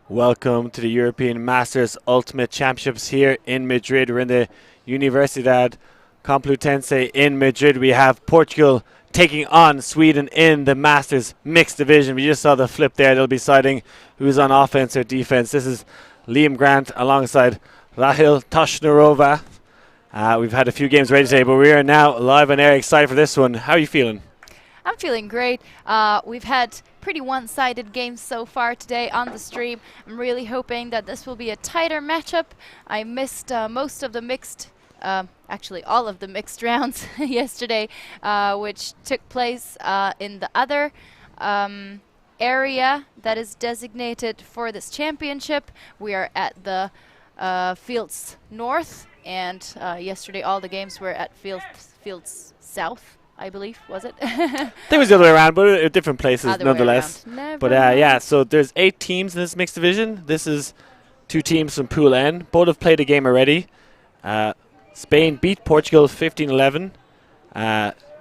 Welcome to the European Masters Ultimate Championships here in Madrid. We're in the Universidad Complutense in Madrid. We have Portugal taking on Sweden in the Masters mixed division. We just saw the flip there. They'll be deciding who's on offense or defense. This is Liam Grant alongside Rahil Toshnarova. We've had a few games ready today, but we are now live on air. Excited for this one. How are you feeling? I'm feeling great. We've had pretty one-sided games so far today on the stream. I'm really hoping that this will be a tighter matchup. I missed most of the mixed, actually all of the mixed rounds yesterday, which took place in the other area that is designated for this championship. We are at the Fields North, and yesterday all the games were at Fields South, I believe, was it? There was the other way around, but at different places Other nonetheless. But mind. yeah, so there's 8 teams in this mixed division. This is 2 teams from Pool N. Both have played a game already. Spain beat Portugal 15-11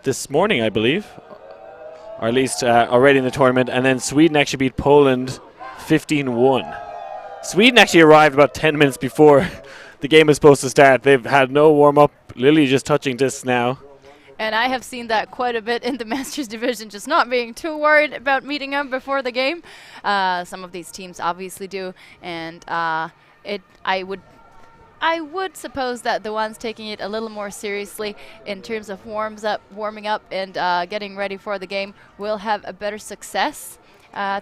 this morning, I believe, or at least already in the tournament. And then Sweden actually beat Poland 15-1. Sweden actually arrived about 10 minutes before the game was supposed to start. They've had no warm-up, literally just touching discs now. And I have seen that quite a bit in the Masters division, just not being too worried about meeting up before the game. Some of these teams obviously do, and I would suppose that the ones taking it a little more seriously in terms of warming up, and getting ready for the game will have a better success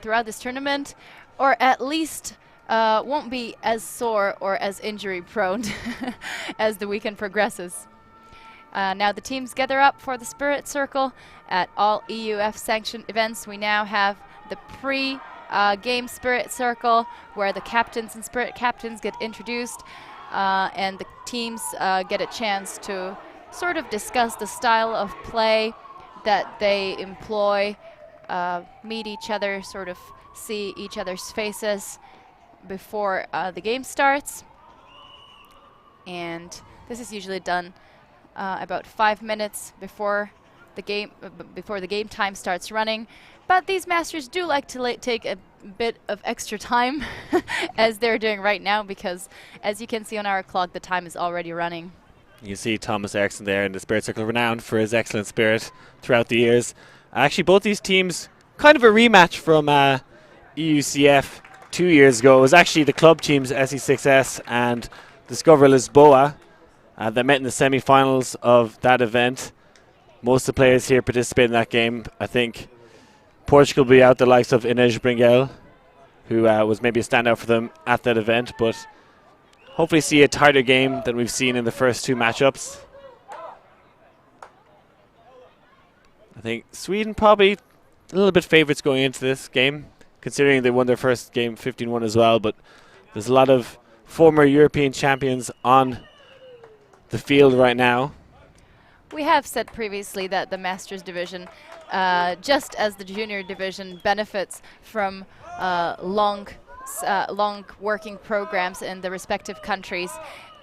throughout this tournament, or at least won't be as sore or as injury prone as the weekend progresses. Now the teams gather up for the Spirit Circle at all EUF sanctioned events. We now have the pre-game Spirit Circle where the captains and Spirit captains get introduced, and the teams get a chance to sort of discuss the style of play that they employ, meet each other, sort of see each other's faces before the game starts. And this is usually done about 5 minutes before the game time starts running, but these masters do like to take a bit of extra time, as they're doing right now, because as you can see on our clock, the time is already running. You see Thomas Eriksson there in the Spirit Circle, renowned for his excellent spirit throughout the years. Actually, both these teams, kind of a rematch from EUCF 2 years ago. It was actually the club teams, SE6S and Discover Lisboa, that met in the semi-finals of that event. Most of the players here participated in that game. I think Portugal will be out the likes of Inês Bringel, who was maybe a standout for them at that event, but hopefully see a tighter game than we've seen in the first 2 matchups. I think Sweden probably a little bit favourites going into this game, considering they won their first game 15-1 as well, but there's a lot of former European champions on the field right now. We have said previously that the Masters division, just as the junior division, benefits from long working programs in the respective countries.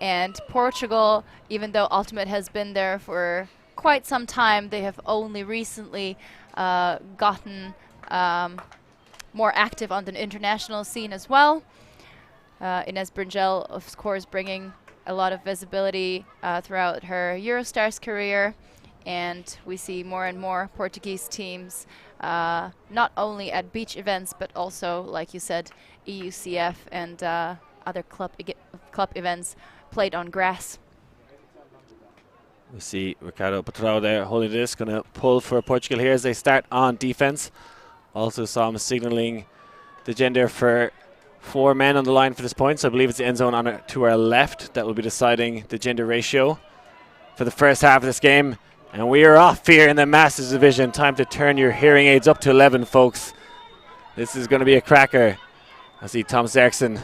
And Portugal, even though Ultimate has been there for quite some time, they have only recently gotten more active on the international scene as well. Inês Bringel, of course, bringing a lot of visibility throughout her Eurostars career, and we see more and more Portuguese teams not only at beach events but also, like you said, EUCF and other club events played on grass. We see Ricardo Patrão there holding this, going to pull for Portugal here as they start on defense. Also saw him signaling the gender for 4 men on the line for this point, so I believe it's the end zone to our left that will be deciding the gender ratio for the first half of this game. And we are off here in the Masters division. Time to turn your hearing aids up to 11, folks. This is going to be a cracker. I see Thomas Eriksson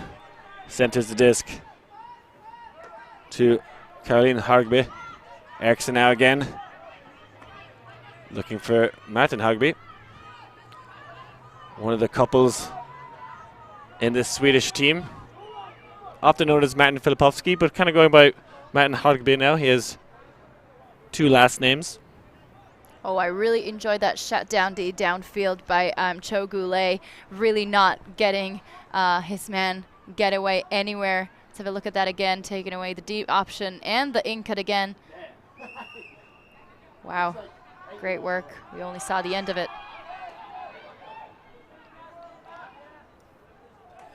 centers the disc to Caroline Hagby. Eriksson now again, looking for Martin Hagby, one of the couples in this Swedish team, often known as Martin Filipovsky, but kind of going by Martin Hagby now. He has 2 last names. Oh, I really enjoyed that shutdown D downfield by Cho Goulet, really not getting his man get away anywhere. Let's have a look at that again, taking away the deep option and the in cut again. Wow, great work. We only saw the end of it.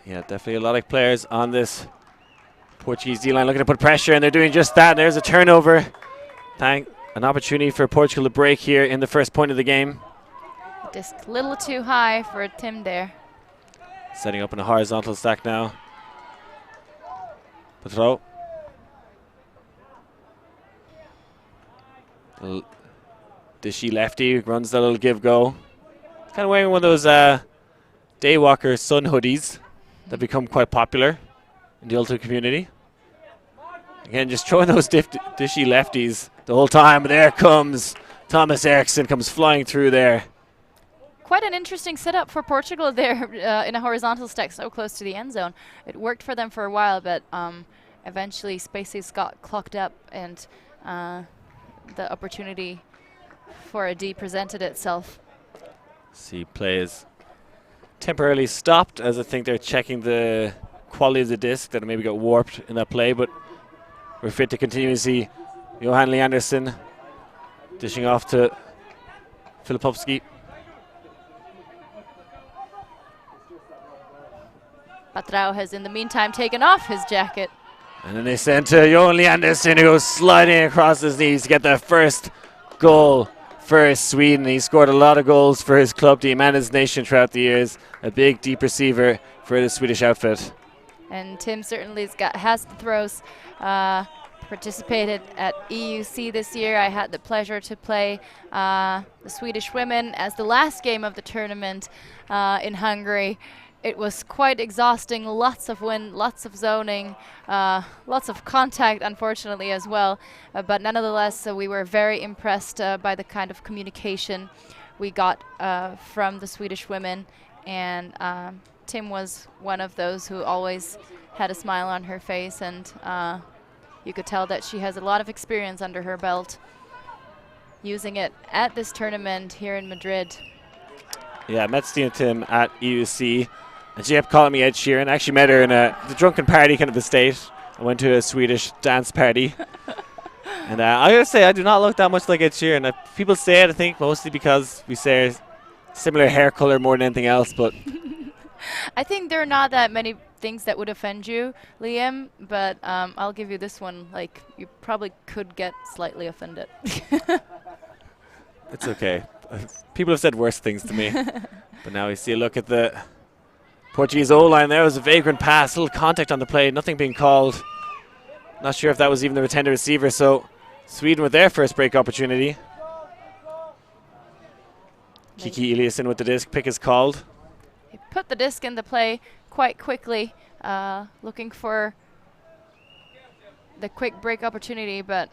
Yeah, definitely a lot of players on this Portuguese D-line looking to put pressure, and they're doing just that. There's a turnover. An opportunity for Portugal to break here in the first point of the game. Disc a little too high for Tim there. Setting up in a horizontal stack now. Patrol. Dishy lefty runs that little give-go. Kind of wearing one of those Daywalker sun hoodies that become quite popular in the ultimate community. Again, just throwing those dishy lefties the whole time. But there comes Thomas Eriksson, comes flying through there. Quite an interesting setup for Portugal there in a horizontal stack so close to the end zone. It worked for them for a while, but eventually spaces got clogged up and the opportunity for a D presented itself. See, play is temporarily stopped as I think they're checking the quality of the disc that maybe got warped in that play, but we're fit to continue to see Johan Leanderson dishing off to Filipovski. Patrao has in the meantime taken off his jacket. And then they send to Johan Leanderson, who goes sliding across his knees to get the first goal for Sweden. He scored a lot of goals for his club team and his nation throughout the years. A big, deep receiver for the Swedish outfit. And Tim certainly has the throws. Participated at EUC this year. I had the pleasure to play the Swedish women as the last game of the tournament in Hungary. It was quite exhausting, lots of wind, lots of zoning, lots of contact, unfortunately, as well. But nonetheless, we were very impressed by the kind of communication we got from the Swedish women. And Tim was one of those who always had a smile on her face, and you could tell that she has a lot of experience under her belt using it at this tournament here in Madrid. Yeah, I met Stina Tim at EUC, and she kept calling me Ed Sheeran. I actually met her in the drunken party kind of estate. I went to a Swedish dance party. And I gotta say, I do not look that much like Ed Sheeran. People say it, I think, mostly because we say similar hair color more than anything else, but I think there are not that many things that would offend you, Liam, but I'll give you this one. Like, you probably could get slightly offended. It's okay. People have said worse things to me. But now we see a look at the Portuguese O-line there. It was a vagrant pass, little contact on the play, nothing being called. Not sure if that was even the intended receiver, so Sweden with their first break opportunity. Kiki Eliasson with the disc, pick is called. He put the disc in the play quite quickly, looking for the quick break opportunity, but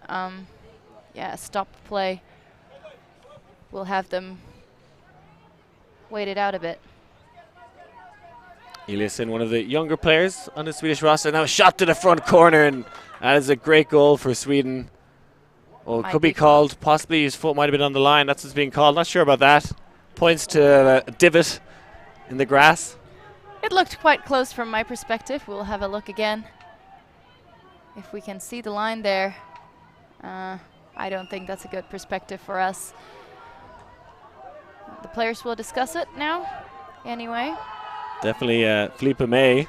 yeah, stop the play. We'll have them wait it out a bit. Eliasson, one of the younger players on the Swedish roster, now shot to the front corner, and that is a great goal for Sweden. Oh, it could be called. Possibly his foot might have been on the line. That's what's being called. Not sure about that. Points to a divot in the grass. It looked quite close from my perspective. We'll have a look again. If we can see the line there. I don't think that's a good perspective for us. The players will discuss it now. Anyway. Definitely Felipe May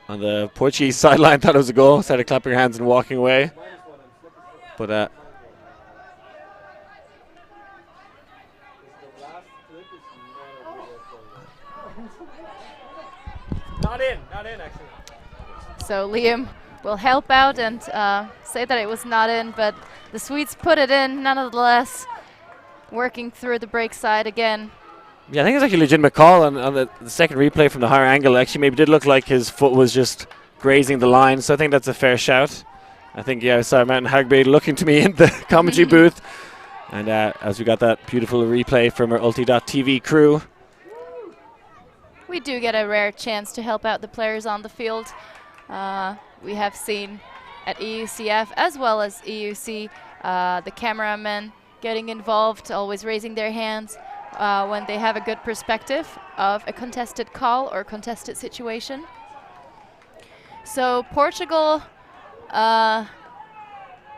on the Portuguese sideline thought it was a goal. Started clapping her hands and walking away. But not in actually. So Liam will help out and say that it was not in, but the Swedes put it in nonetheless, working through the break side again. Yeah, I think it's actually a legitimate call on the second replay from the higher angle. Actually, maybe did look like his foot was just grazing the line, so I think that's a fair shout. I think, yeah, I saw Martin Hagberg looking to me in the commentary booth. And as we got that beautiful replay from our Ulti.tv crew. We do get a rare chance to help out the players on the field. We have seen at EUCF as well as EUC the cameramen getting involved, always raising their hands when they have a good perspective of a contested call or contested situation. So Portugal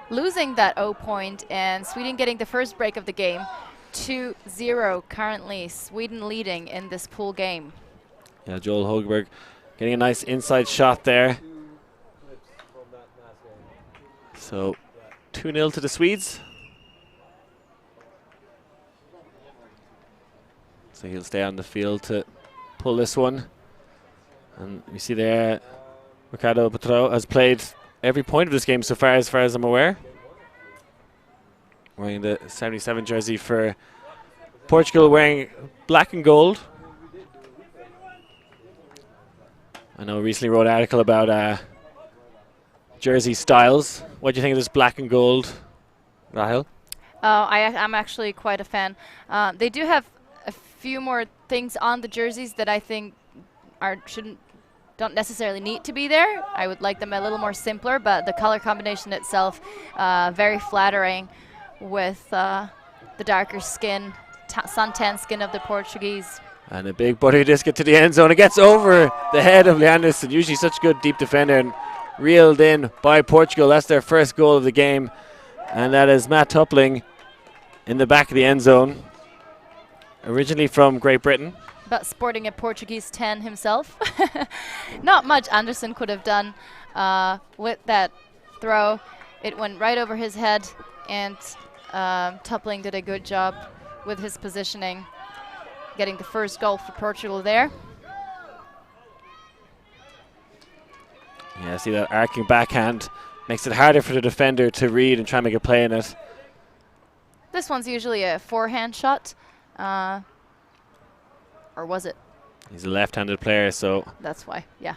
losing that 0 point and Sweden getting the first break of the game. 2-0 currently, Sweden leading in this pool game. Yeah, Joel Hogeberg getting a nice inside shot there. So 2-0 to the Swedes. So he'll stay on the field to pull this one. And you see there, Ricardo Petro has played every point of this game so far as I'm aware. Wearing the 77 jersey for Portugal, wearing black and gold. I know I recently wrote an article about jersey styles. What do you think of this black and gold, Rahel? I'm actually quite a fan. They do have a few more things on the jerseys that I think don't necessarily need to be there. I would like them a little more simpler, but the color combination itself very flattering with the darker skin, suntan skin of the Portuguese. And a big buttery disc to the end zone. It gets over the head of Leanderson, usually such a good deep defender, and reeled in by Portugal. That's their first goal of the game. And that is Matt Tupling in the back of the end zone. Originally from Great Britain. But sporting a Portuguese 10 himself. Not much Anderson could have done with that throw. It went right over his head, and Tupling did a good job with his positioning, getting the first goal for Portugal there. Yeah, see that arcing backhand makes it harder for the defender to read and try and make a play in it. This one's usually a forehand shot. Or was it? He's a left-handed player, so that's why, yeah.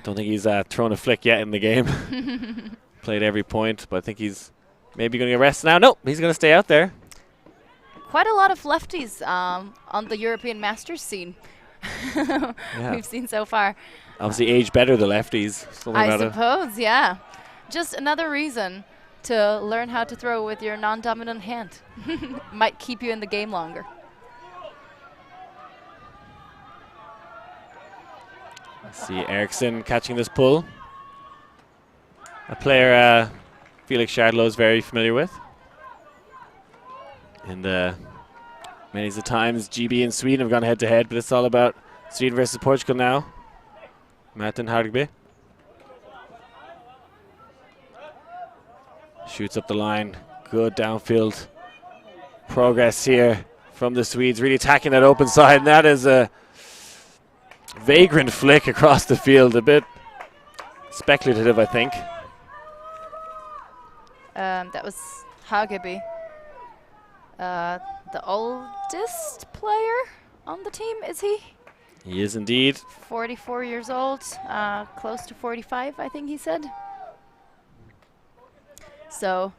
don't think he's thrown a flick yet in the game. Played every point, but I think he's maybe going to get rested now. Nope, he's going to stay out there. Quite a lot of lefties on the European Masters scene we've seen so far. Obviously age better, the lefties. I suppose, yeah. Just another reason to learn how to throw with your non-dominant hand. Might keep you in the game longer. See Eriksson catching this pull. A player Felix Schadlow is very familiar with. And many of the times GB and Sweden have gone head to head, but it's all about Sweden versus Portugal now. Martin Hardby shoots up the line. Good downfield progress here from the Swedes, really attacking that open side, and that is a vagrant flick across the field, a bit speculative, I think. That was Hageby, the oldest player on the team, is he? He is indeed. 44 years old, close to 45, I think he said. So,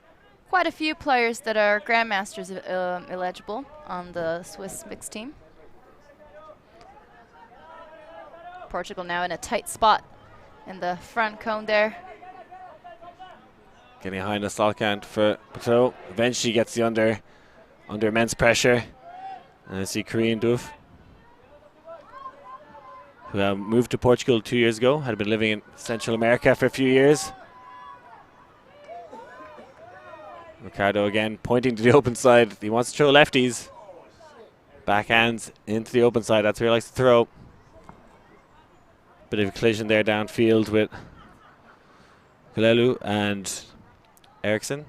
quite a few players that are Grandmasters eligible on the Swiss mixed team. Portugal now in a tight spot in the front cone there. Getting behind the Stalkant for Pateau. Eventually gets the under immense pressure. And I see Korean Doof, who moved to Portugal 2 years ago, had been living in Central America for a few years. Ricardo again pointing to the open side. He wants to throw lefties. Backhands into the open side. That's where he likes to throw. Bit of a collision there downfield with Kalelu and Eriksson.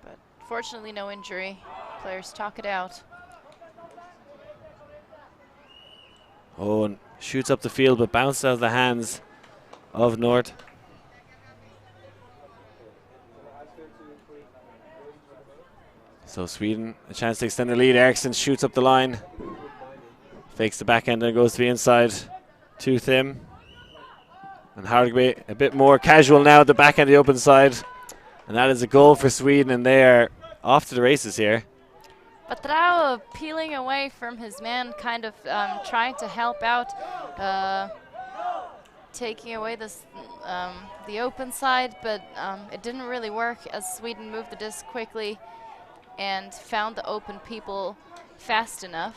But fortunately no injury. Players talk it out. Oh, and shoots up the field but bounces out of the hands of Nord. So Sweden, a chance to extend the lead. Eriksson shoots up the line. Fakes the backhand and goes to the inside. Too thin. And Hardby a bit more casual now at the backhand of the open side. And that is a goal for Sweden, and they are off to the races here. Patrao peeling away from his man, kind of trying to help out taking away this the open side, but it didn't really work as Sweden moved the disc quickly and found the open people fast enough.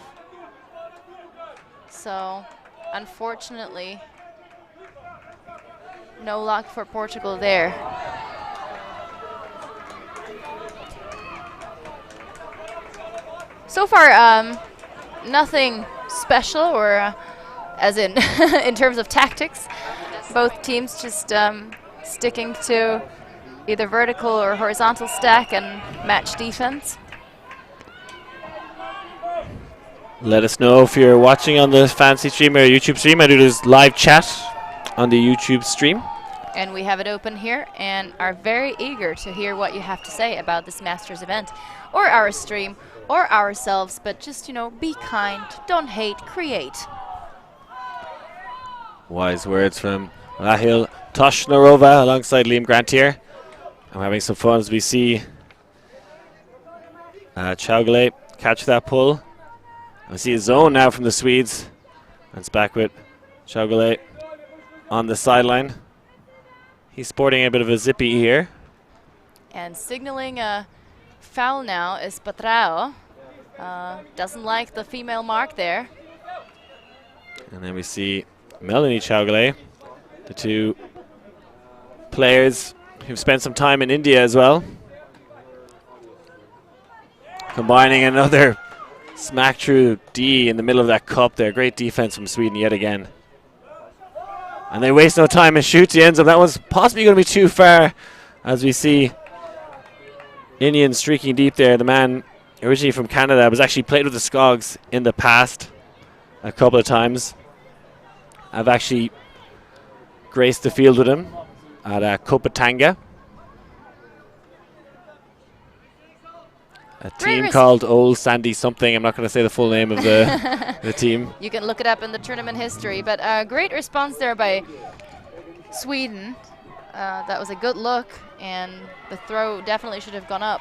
So unfortunately, no luck for Portugal there. So far, nothing special, or as in in terms of tactics. Both teams just sticking to either vertical or horizontal stack and match defense. Let us know if you're watching on the fancy stream or YouTube stream. I do this live chat on the YouTube stream. And we have it open here and are very eager to hear what you have to say about this Masters event, or our stream, or ourselves. But just, you know, be kind, don't hate, create. Wise words from Rahil Toshnarova alongside Liam Grant here. I'm having some fun as we see Chaugale catch that pull. I see a zone now from the Swedes. And it's back with Chaugale on the sideline. He's sporting a bit of a zippy here. And signaling a foul now is Patrao. Doesn't like the female mark there. And then we see Melanie Chaugale, the two players who've spent some time in India as well. Combining another smack through D in the middle of that cup there. Great defense from Sweden yet again. And they waste no time and shoot the ends up. That one's possibly going to be too far, as we see Indian streaking deep there. The man originally from Canada was actually played with the Skogs in the past a couple of times. I've actually graced the field with him at Kopatanga. A team called Old Sandy something. I'm not going to say the full name of the team. You can look it up in the tournament history. But great response there by Sweden. That was a good look, and the throw definitely should have gone up.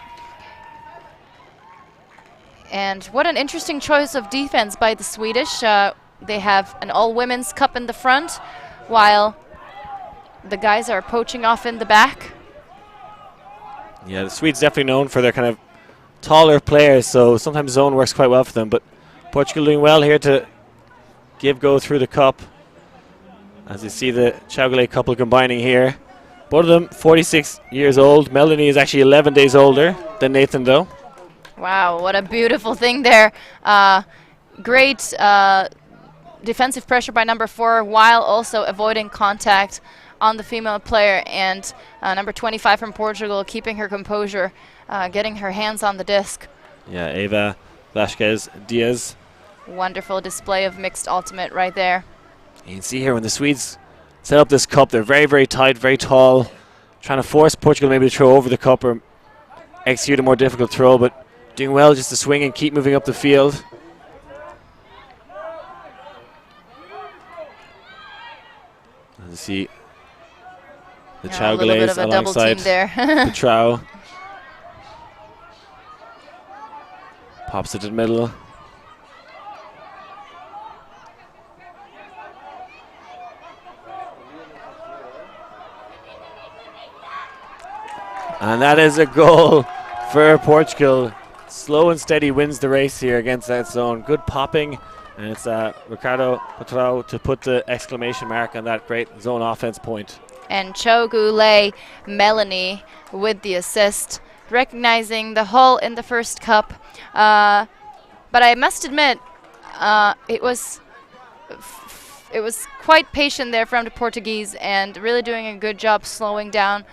And what an interesting choice of defense by the Swedish. They have an all-women's cup in the front, while the guys are poaching off in the back. Yeah, the Swedes definitely known for their kind of taller players, so sometimes zone works quite well for them. But Portugal doing well here to give go through the cup. As you see the Chaugale couple combining here. Both of them 46 years old. Melanie is actually 11 days older than Nathan, though. Wow, what a beautiful thing there. Great defensive pressure by number 4, while also avoiding contact on the female player. And number 25 from Portugal keeping her composure, getting her hands on the disc. Yeah, Eva Vasquez Diaz. Wonderful display of mixed ultimate right there. You can see here when the Swedes set up this cup, they're very, very tight, very tall, trying to force Portugal maybe to throw over the cup or execute a more difficult throw, but doing well just to swing and keep moving up the field. As you see the Chaugales alongside the Trow. Pops it to the middle. And that is a goal for Portugal. Slow and steady wins the race here against that zone. Good popping, and it's Ricardo Patrao to put the exclamation mark on that great zone offense point. And Chaugale Melanie with the assist, recognizing the hole in the first cup. But I must admit, it was quite patient there from the Portuguese, and really doing a good job slowing down.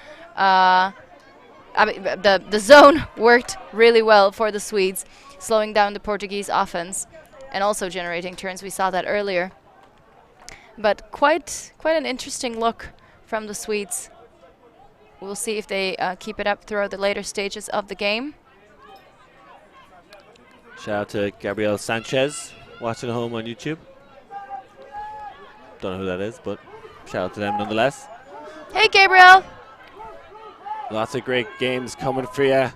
I mean, the zone worked really well for the Swedes, slowing down the Portuguese offense and also generating turns. We saw that earlier. But quite an interesting look from the Swedes. We'll see if they keep it up throughout the later stages of the game. Shout out to Gabriel Sanchez watching at home on YouTube. Don't know who that is, but shout out to them nonetheless. Hey, Gabriel! Lots of great games coming for you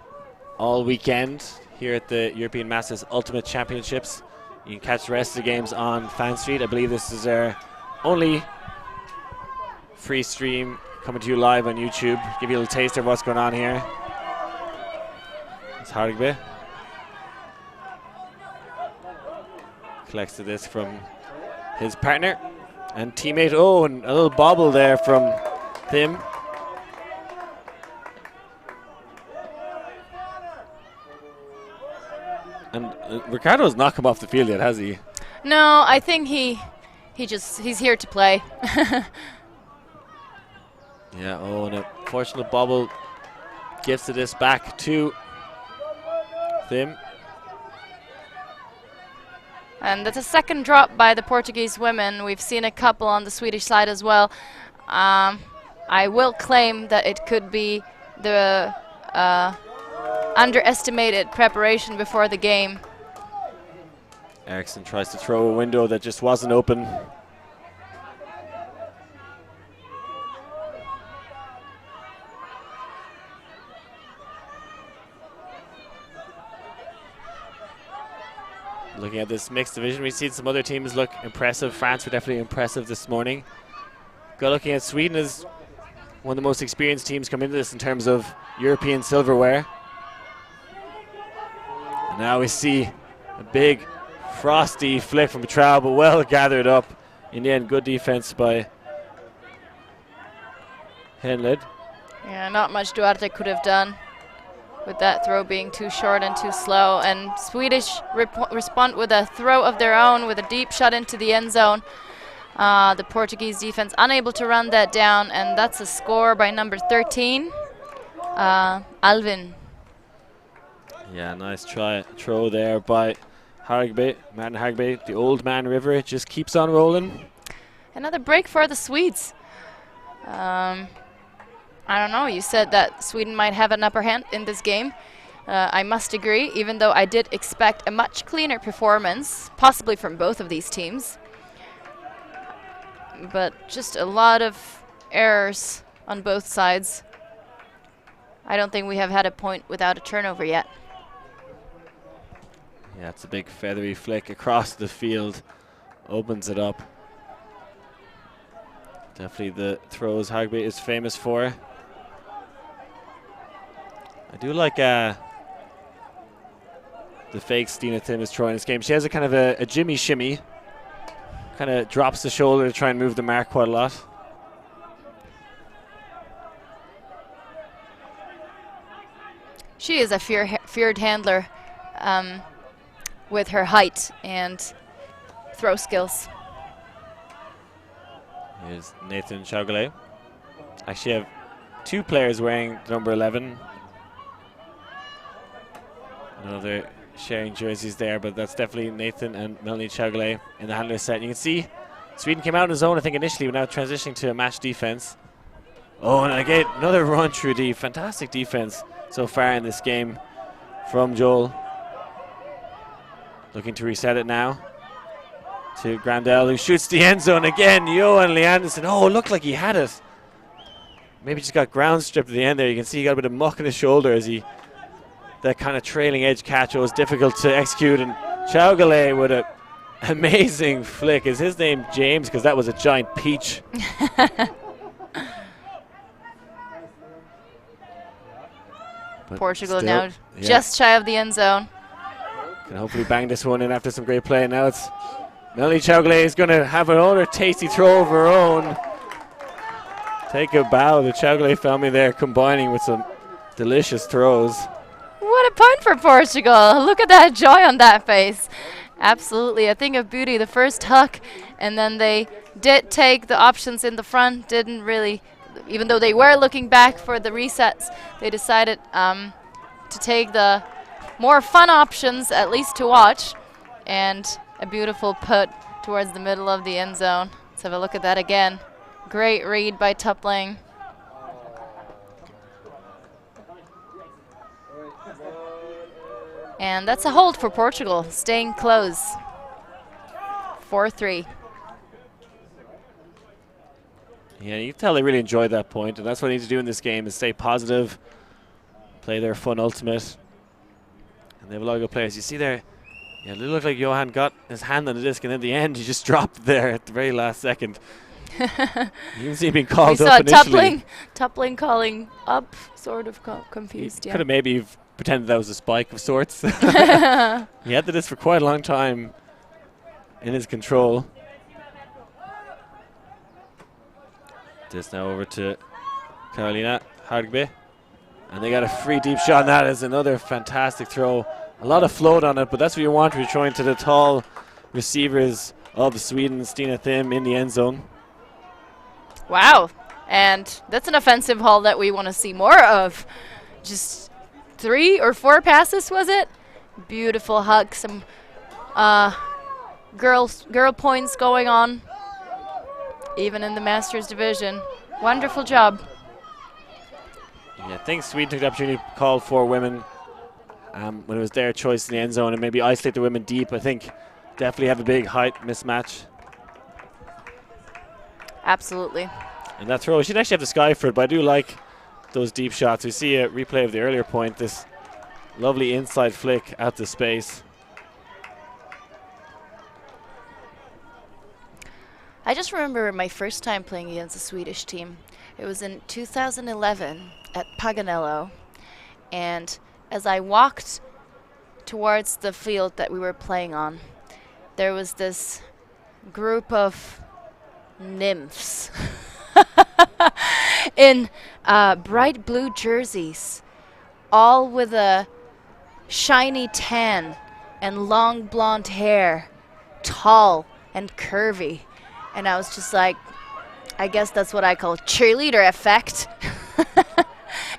all weekend here at the European Masters Ultimate Championships. You can catch the rest of the games on Fan Street. I believe this is our only free stream coming to you live on YouTube. Give you a little taste of what's going on here. It's Hargbe. Collects the disc from his partner and teammate. Oh, and a little bobble there from Tim. And Ricardo's not come off the field yet, has he? No, I think he's here to play. Yeah, oh, and a fortunate bobble gives the disc back to Tim. And that's a second drop by the Portuguese women. We've seen a couple on the Swedish side as well. I will claim that it could be the underestimated preparation before the game. Eriksson tries to throw a window that just wasn't open. Looking at this mixed division, we've seen some other teams look impressive. France were definitely impressive this morning. Looking at Sweden as one of the most experienced teams come into this in terms of European silverware. And now we see a big frosty flick from Traub, but well gathered up. In the end, good defense by Henlid. Yeah, not much Duarte could have done with that throw being too short and too slow. And Swedish respond with a throw of their own with a deep shot into the end zone. The Portuguese defense unable to run that down, and that's a score by number 13, Alvin. Yeah, nice throw there by Hargbe, Martin Hargbe. The old man river, it just keeps on rolling. Another break for the Swedes. I don't know, you said that Sweden might have an upper hand in this game. I must agree, even though I did expect a much cleaner performance, possibly from both of these teams. But just a lot of errors on both sides. I don't think we have had a point without a turnover yet. Yeah, it's a big feathery flick across the field. Opens it up. Definitely the throws Hargbe is famous for. I do like the fake Stina Tim is throwing this game. She has a kind of a Jimmy shimmy. Kind of drops the shoulder to try and move the mark quite a lot. She is a feared handler with her height and throw skills. Here's Nathan Chaugale. Actually have two players wearing number 11. Another sharing jerseys there, but that's definitely Nathan and Melanie Chaugale in the handler set. You can see Sweden came out in the zone, I think, initially, but now transitioning to a match defense. Oh, and again, another run through D. Fantastic defense so far in this game from Joel. Looking to reset it now to Grandel, who shoots the end zone again. Johan Leanderson. Oh, looked like he had it. Maybe just got ground stripped at the end there. You can see he got a bit of muck in his shoulder as he, that kind of trailing edge catch was difficult to execute. And Chaugale with an amazing flick. Is his name James? Because that was a giant peach. Portugal now just shy of the end zone. Can hopefully bang this one in after some great play. Now it's Melanie Chaugale is going to have another tasty throw of her own. Take a bow. The Chaugale family there combining with some delicious throws. What a point for Portugal. Look at that joy on that face. Absolutely a thing of beauty. The first huck, and then they did take the options in the front. Didn't really, even though they were looking back for the resets, they decided to take the more fun options, at least to watch, and a beautiful put towards the middle of the end zone. Let's have a look at that again. Great read by Tupling. And that's a hold for Portugal, staying close. 4-3. Yeah, you can tell they really enjoyed that point, and that's what they need to do in this game, is stay positive, play their fun ultimate. And they have a lot of good players. You see there, yeah, it looked like Johan got his hand on the disc, and in the end, he just dropped there at the very last second. You can see him being We called saw up initially. Toppling calling up, sort of confused. Could Yeah. have maybe pretended that was a spike of sorts. He had this for quite a long time in his control. This now over to Carolina Hardgbe. And they got a free deep shot, and that is another fantastic throw. A lot of float on it, but that's what you want when you're throwing to the tall receivers of Sweden, Stina Thim, in the end zone. Wow. And that's an offensive haul that we want to see more of. Just 3 or 4 passes, was it? Beautiful hug. Some girl points going on, even in the Masters division. Wonderful job. Yeah, I think Sweden took the opportunity to call 4 women when it was their choice in the end zone and maybe isolate the women deep. I think definitely have a big height mismatch. Absolutely. And that throw, she didn't actually have the sky for it, but I do like those deep shots. We see a replay of the earlier point, this lovely inside flick out to space. I just remember my first time playing against a Swedish team. It was in 2011 at Paganello, and as I walked towards the field that we were playing on, there was this group of nymphs in bright blue jerseys, all with a shiny tan and long blonde hair, tall and curvy. And I was just like, I guess that's what I call cheerleader effect.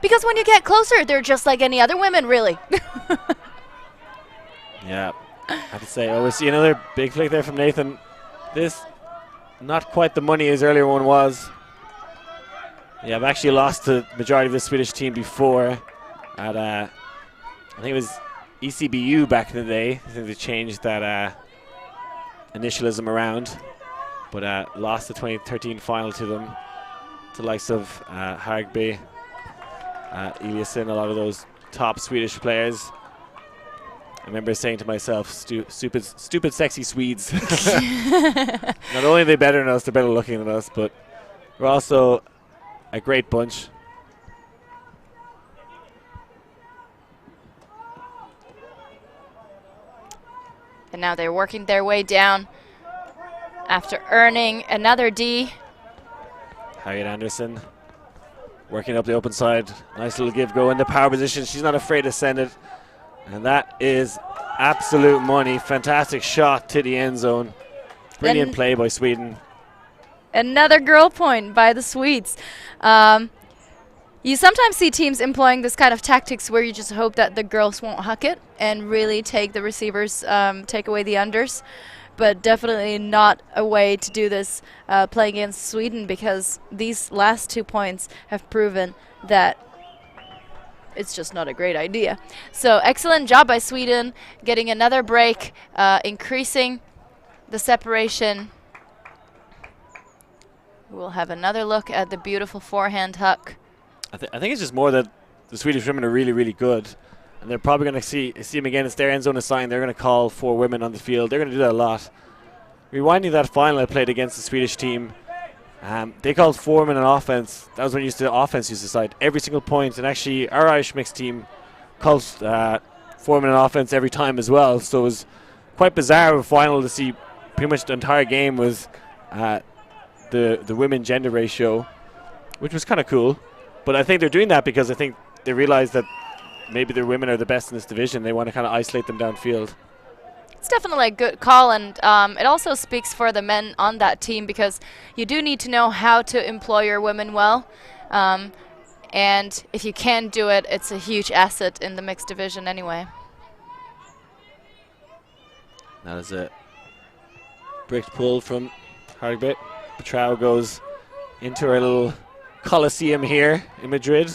Because when you get closer, they're just like any other women, really. Yeah, I have to say, we see another big flick there from Nathan. This, not quite the money his earlier one was. Yeah, I've actually lost to the majority of the Swedish team before at, I think it was ECBU back in the day. I think they changed that initialism around. But lost the 2013 final to them, to the likes of Hagby, Eliasson, a lot of those top Swedish players. I remember saying to myself, stupid sexy Swedes. Not only are they better than us, they're better looking than us, but we're also a great bunch. And now they're working their way down after earning another D. Harriet Anderson working up the open side. Nice little give go in the power position. She's not afraid to send it. And that is absolute money. Fantastic shot to the end zone. Brilliant play by Sweden. Another girl point by the Swedes. You sometimes see teams employing this kind of tactics where you just hope that the girls won't huck it and really take the receivers, take away the unders. But definitely not a way to do this playing against Sweden, because these last 2 points have proven that it's just not a great idea. So excellent job by Sweden, getting another break, increasing the separation. We'll have another look at the beautiful forehand huck. I think it's just more that the Swedish women are really, really good. And they're probably going to see them again. It's their end zone assigned. They're going to call 4 women on the field. They're going to do that a lot. Rewinding that final I played against the Swedish team, they called 4 women on offense. That was when offense used to decide every single point. And actually, our Irish mixed team called 4 women on offense every time as well. So it was quite bizarre of a final to see pretty much the entire game was the women gender ratio, which was kind of cool. But I think they're doing that because I think they realize that maybe their women are the best in this division. They want to kind of isolate them downfield. It's definitely a good call, and it also speaks for the men on that team, because you do need to know how to employ your women well. And if you can do it, it's a huge asset in the mixed division anyway. That is a bricked pull from Hargbit. Petrao goes into our little Coliseum here in Madrid,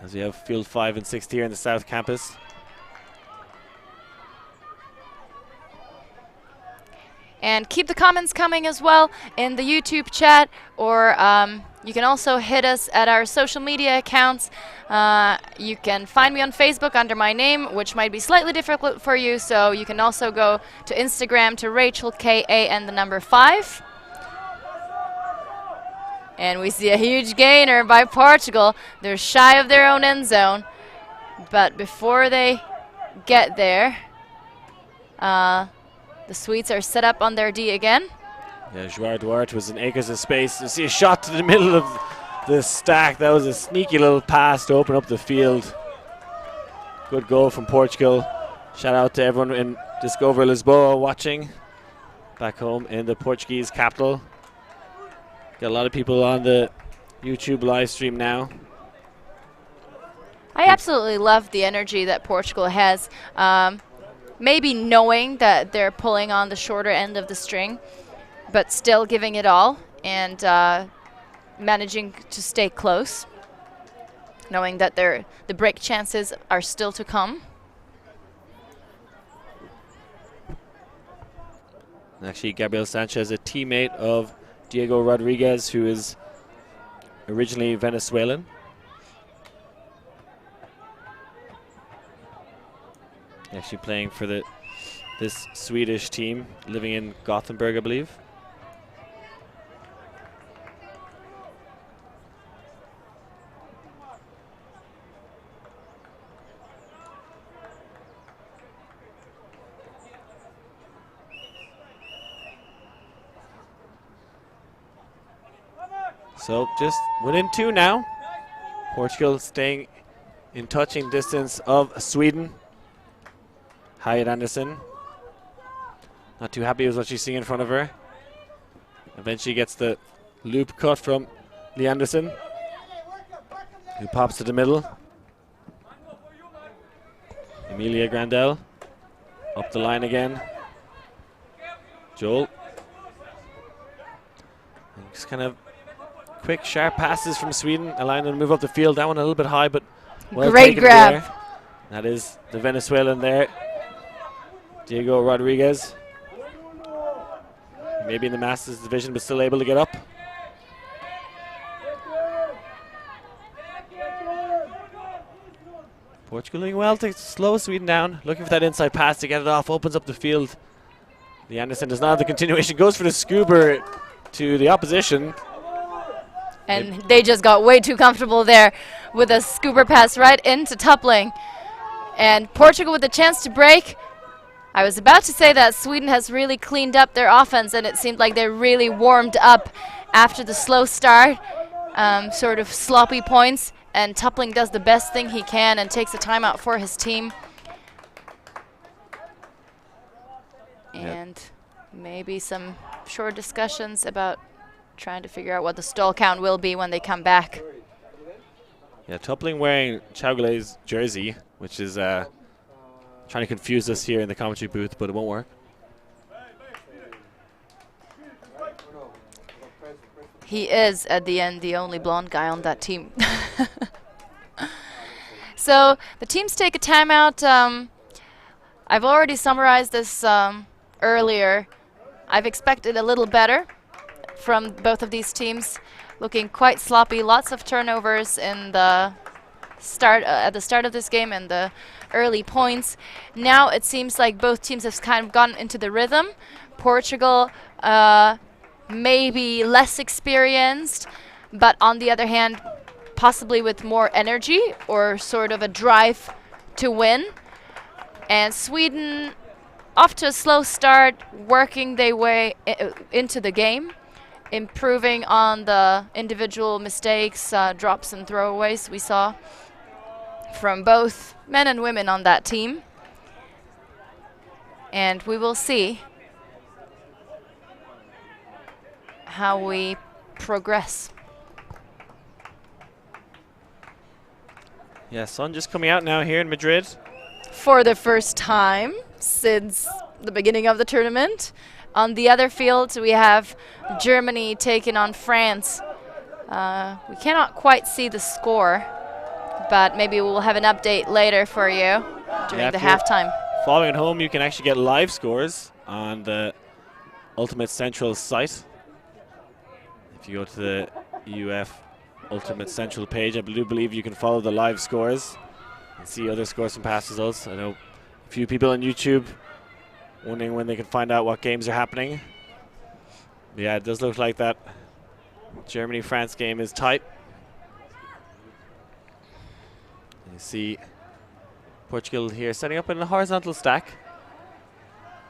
as we have field 5 and 6 here in the South Campus. And keep the comments coming as well in the YouTube chat, or you can also hit us at our social media accounts. You can find me on Facebook under my name, which might be slightly difficult for you, so you can also go to Instagram to Rachel, K-A and the number 5. And we see a huge gainer by Portugal. They're shy of their own end zone. But before they get there, the Swedes are set up on their D again. Yeah, Joao Duarte was in acres of space. You see a shot to the middle of the stack. That was a sneaky little pass to open up the field. Good goal from Portugal. Shout out to everyone in Discover Lisboa watching back home in the Portuguese capital. Got a lot of people on the YouTube live stream now. I absolutely love the energy that Portugal has. Maybe knowing that they're pulling on the shorter end of the string, but still giving it all and managing to stay close, knowing that the break chances are still to come. Actually, Gabriel Sanchez, a teammate of Diego Rodriguez, who is originally Venezuelan. Actually playing for this Swedish team, living in Gothenburg, I believe. So just within 2 now. Portugal staying in touching distance of Sweden. Hyatt Anderson. Not too happy with what she's seeing in front of her. Eventually gets the loop cut from Lee Anderson, who pops to the middle. Emilia Grandel up the line again. Joel. And just kind of quick, sharp passes from Sweden, allowing them to move up the field. That one a little bit high, but well Great grab. there. That is the Venezuelan there, Diego Rodriguez. Maybe in the Masters division, but still able to get up. Portugal doing well to slow Sweden down, looking for that inside pass to get it off, opens up the field. Lee Anderson does not have the continuation, goes for the scuba to the opposition. And they just got way too comfortable there with a scuba pass right into Toppling. And Portugal with a chance to break. I was about to say that Sweden has really cleaned up their offense, and it seemed like they really warmed up after the slow start, sort of sloppy points. And Toppling does the best thing he can and takes a timeout for his team. And maybe some short discussions about trying to figure out what the stall count will be when they come back. Yeah, Toppling wearing Chaugule's jersey, which is trying to confuse us here in the commentary booth, but it won't work. He is, at the end, the only blonde guy on that team. So the teams take a timeout. I've already summarized this earlier. I've expected a little better from both of these teams, looking quite sloppy. Lots of turnovers in the start at the start of this game and the early points. Now it seems like both teams have kind of gotten into the rhythm. Portugal maybe less experienced, but on the other hand, possibly with more energy or sort of a drive to win. And Sweden off to a slow start, working their way into the game, improving on the individual mistakes, drops and throwaways we saw from both men and women on that team. And we will see how we progress. Yeah, sun just coming out now here in Madrid. For the first time since the beginning of the tournament. On the other field, we have Germany taking on France. We cannot quite see the score, but maybe we'll have an update later for you during the halftime. Following at home, you can actually get live scores on the Ultimate Central site. If you go to the EUF Ultimate Central page, I do believe you can follow the live scores and see other scores and past results. I know a few people on YouTube wondering when they can find out what games are happening. Yeah, it does look like that Germany-France game is tight. You see Portugal here setting up in a horizontal stack,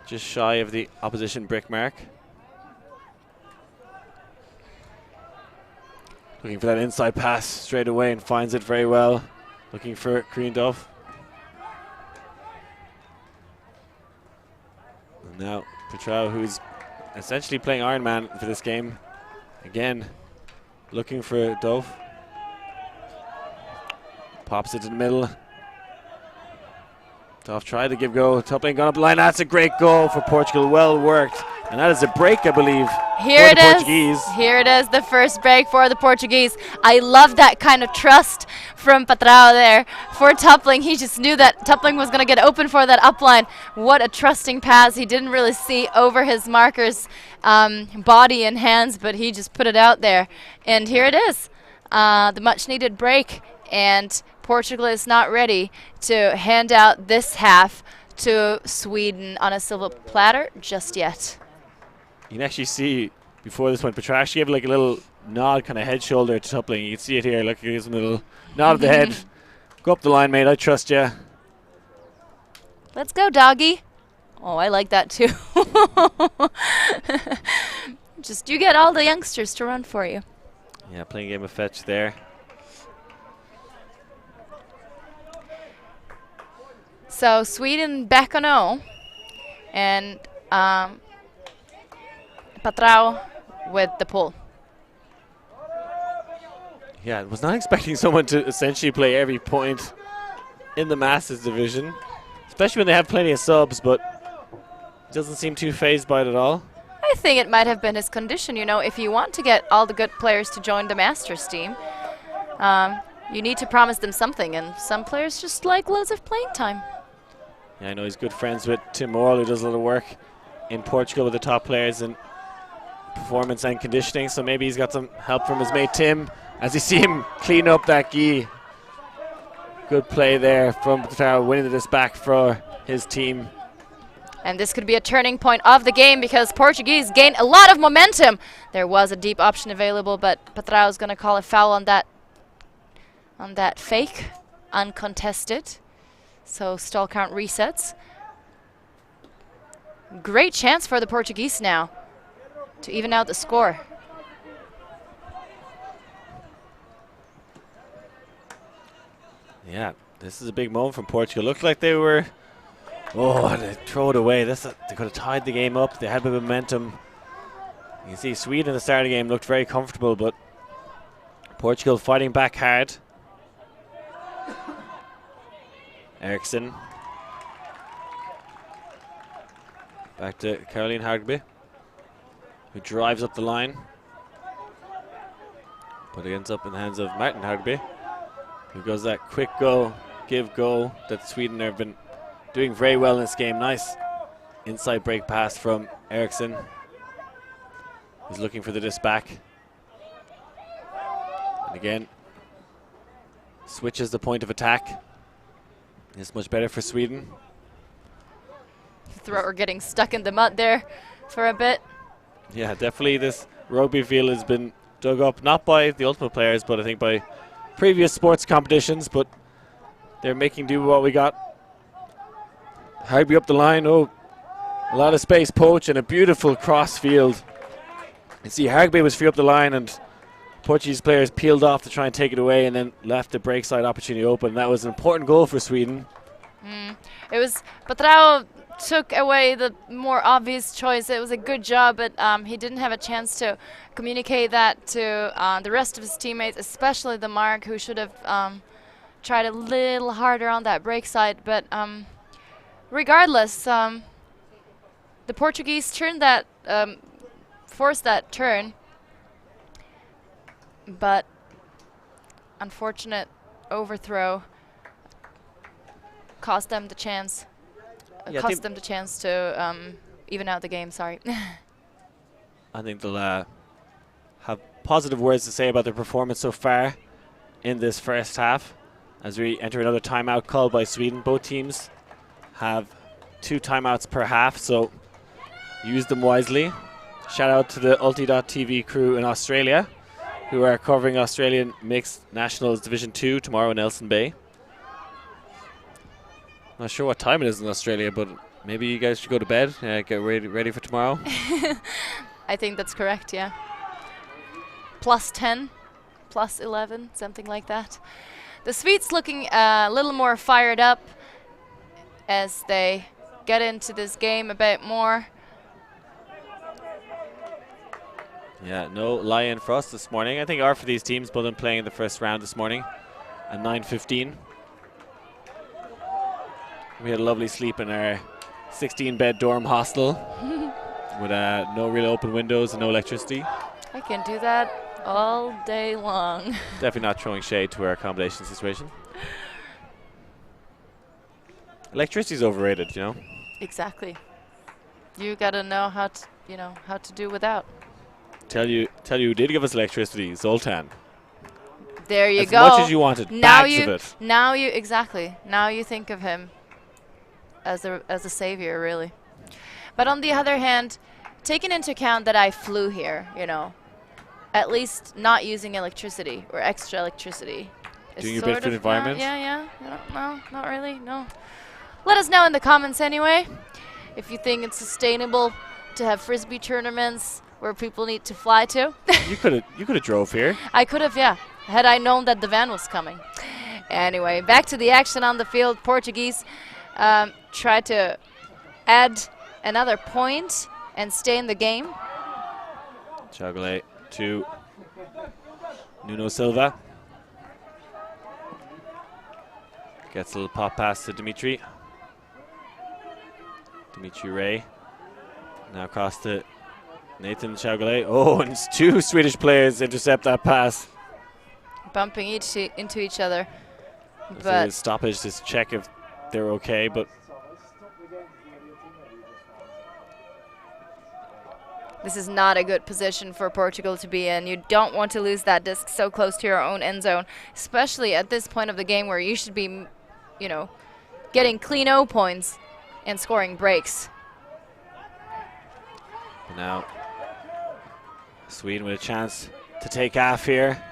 just shy of the opposition brick mark. Looking for that inside pass straight away and finds it very well. Looking for Green Dove. And now Petrao, who's essentially playing Iron Man for this game. Again, looking for Dove. Pops it to the middle. Dove tried to give go. Toppling gone up the line. That's a great goal for Portugal. Well worked. And that is a break, I believe, Here for the Portuguese. Here it is, the first break for the Portuguese. I love that kind of trust from Petrao there for Toppling. He just knew that Toppling was going to get open for that upline. What a trusting pass. He didn't really see over his marker's body and hands, but he just put it out there. And here it is, the much-needed break. And Portugal is not ready to hand out this half to Sweden on a silver platter just yet. You can actually see before this one, Petrao actually gave like a little nod, kind of head shoulder to Toppling. You can see it here. Look, he gives him a little nod of the head. Go up the line, mate. I trust you. Let's go, doggy. Oh, I like that too. Just you get all the youngsters to run for you. Yeah, playing a game of fetch there. So Sweden back on 0, and Petrao with the pull. Yeah, I was not expecting someone to essentially play every point in the Masters division, especially when they have plenty of subs, but doesn't seem too phased by it at all. I think it might have been his condition. You know, if you want to get all the good players to join the Masters team, you need to promise them something, and some players just like loads of playing time. Yeah, I know he's good friends with Tim Morrell, who does a lot of work in Portugal with the top players in performance and conditioning, so maybe he's got some help from his mate Tim as you see him clean up that gi. Good play there from Petrao, winning this back for his team. And this could be a turning point of the game because Portuguese gained a lot of momentum. There was a deep option available, but Petrao is going to call a foul on that fake, uncontested. So stall count resets. Great chance for the Portuguese now to even out the score. Yeah, this is a big moment from Portugal. Looked like they were, they throw it away. They could have tied the game up. They had a bit of momentum. You can see Sweden at the start of the game looked very comfortable, but Portugal fighting back hard. Eriksson. Back to Caroline Hagby, who drives up the line. But it ends up in the hands of Martin Hagby, who goes that quick goal, give goal that Sweden have been doing very well in this game. Nice inside break pass from Eriksson. He's looking for the disc back. And again, switches the point of attack. It's much better for Sweden. Thrower getting stuck in the mud there for a bit. Yeah, definitely this rugby field has been dug up, not by the Ultimate players, but I think by previous sports competitions, but they're making do with what we got. Hagby up the line. Oh, a lot of space, poach, and a beautiful cross field. You see Hagby was free up the line, and Portuguese players peeled off to try and take it away and then left the break side opportunity open. That was an important goal for Sweden. It was, Petrao took away the more obvious choice. It was a good job, but he didn't have a chance to communicate that to the rest of his teammates, especially the mark, who should have tried a little harder on that break side. But regardless, the Portuguese turned that, forced that turn. But unfortunate overthrow cost them the chance. Cost them the chance to even out the game. Sorry. I think they'll have positive words to say about their performance so far in this first half. As we enter another timeout called by Sweden, both teams have 2 timeouts per half, so use them wisely. Shout out to the Ulti.tv crew in Australia. who are covering Australian Mixed Nationals Division 2 tomorrow in Nelson Bay. Not sure what time it is in Australia, but maybe you guys should go to bed, get ready for tomorrow. I think that's correct, yeah. +10, +11, something like that. The Swedes looking a little more fired up as they get into this game a bit more. Yeah, no lie-in for us this morning. I think our for these teams both been playing in the first round this morning at 9:15. We had a lovely sleep in our 16-bed dorm hostel with no real open windows and no electricity. I can do that all day long. Definitely not throwing shade to our accommodation situation. Electricity's overrated, you know. Exactly. You gotta know how to, how to do without. Tell you who did give us electricity, Zoltan. There you as go. As much as you wanted, bags of it. Now you think of him as a savior, really. But on the other hand, taking into account that I flew here, at least not using electricity or extra electricity. Doing a bit for the environment? Yeah. No, not really, no. Let us know in the comments anyway if you think it's sustainable to have frisbee tournaments where people need to fly to. You could have drove here. I could have, yeah, had I known that the van was coming. Anyway, back to the action on the field. Portuguese tried to add another point and stay in the game. Chagale to Nuno Silva. Gets a little pop pass to Dimitri. Dimitri Ray. Now across to Nathan Chagale. Oh, and two Swedish players intercept that pass. Bumping into each other. But stoppage to check if they're okay, but this is not a good position for Portugal to be in. You don't want to lose that disc so close to your own end zone, especially at this point of the game where you should be, getting clean O points and scoring breaks. But now, Sweden with a chance to take half here.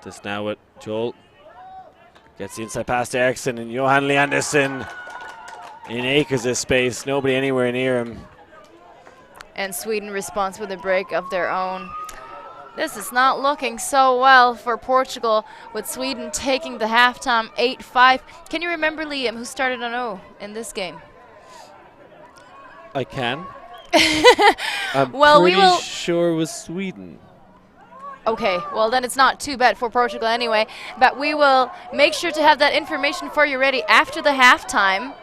Just now with Joel. Gets the inside pass to Eriksson, and Johan Leanderson in acres of space, nobody anywhere near him. And Sweden responds with a break of their own. This is not looking so well for Portugal, with Sweden taking the halftime 8-5. Can you remember, Liam, who started on O in this game? I can. I'm well, pretty sure it was Sweden. Okay, well then it's not too bad for Portugal anyway, but we will make sure to have that information for you ready after the halftime.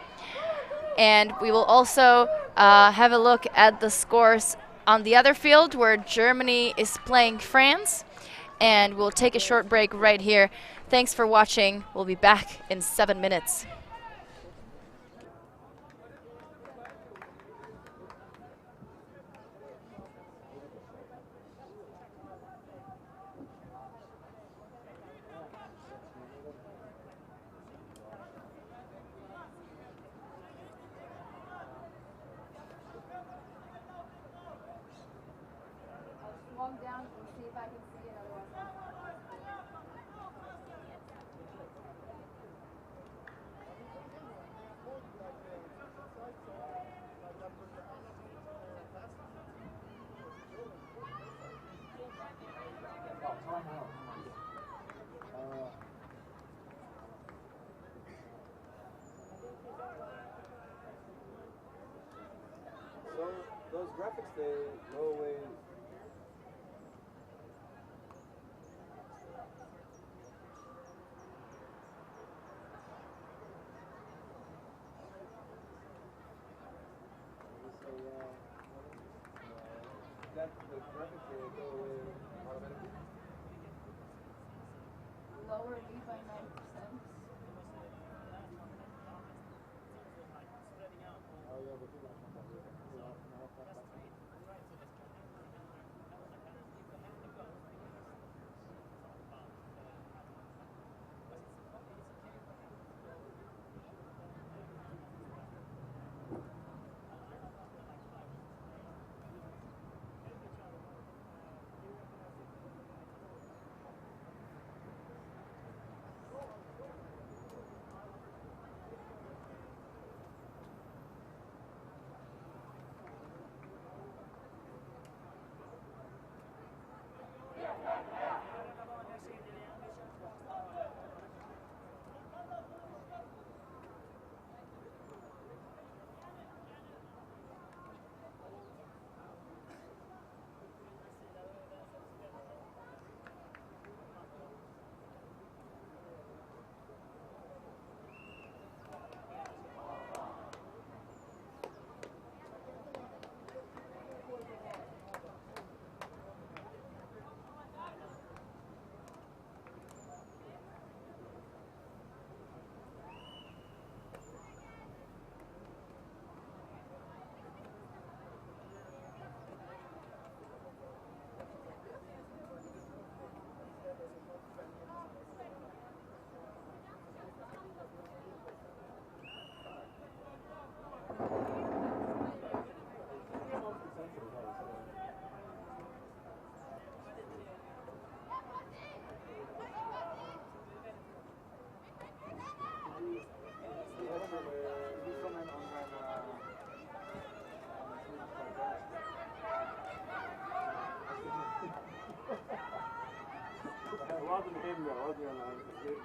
And we will also have a look at the scores on the other field where Germany is playing France. And we'll take a short break right here. Thanks for watching. We'll be back in 7 minutes. Those graphics, they go away. The graphics, they go away automatically. Lower lead by 9%.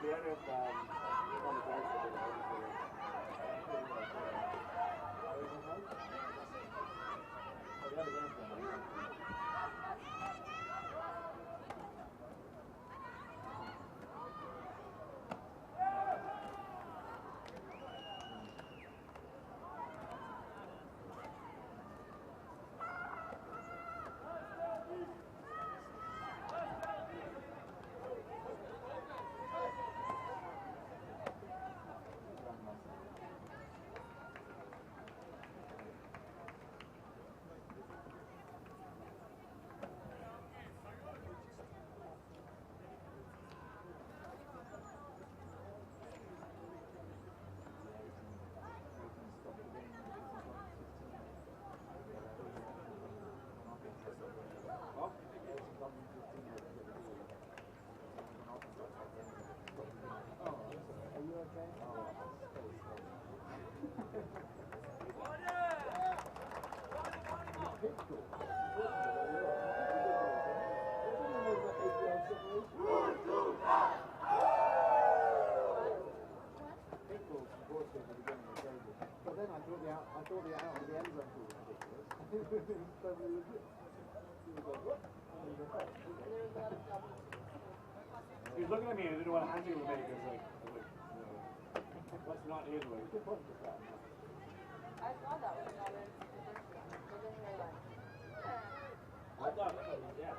He was looking at me and I didn't know what hand he would make. I was like, what's not his way? I saw that when I got in the first one, but then you're like, I thought, yeah.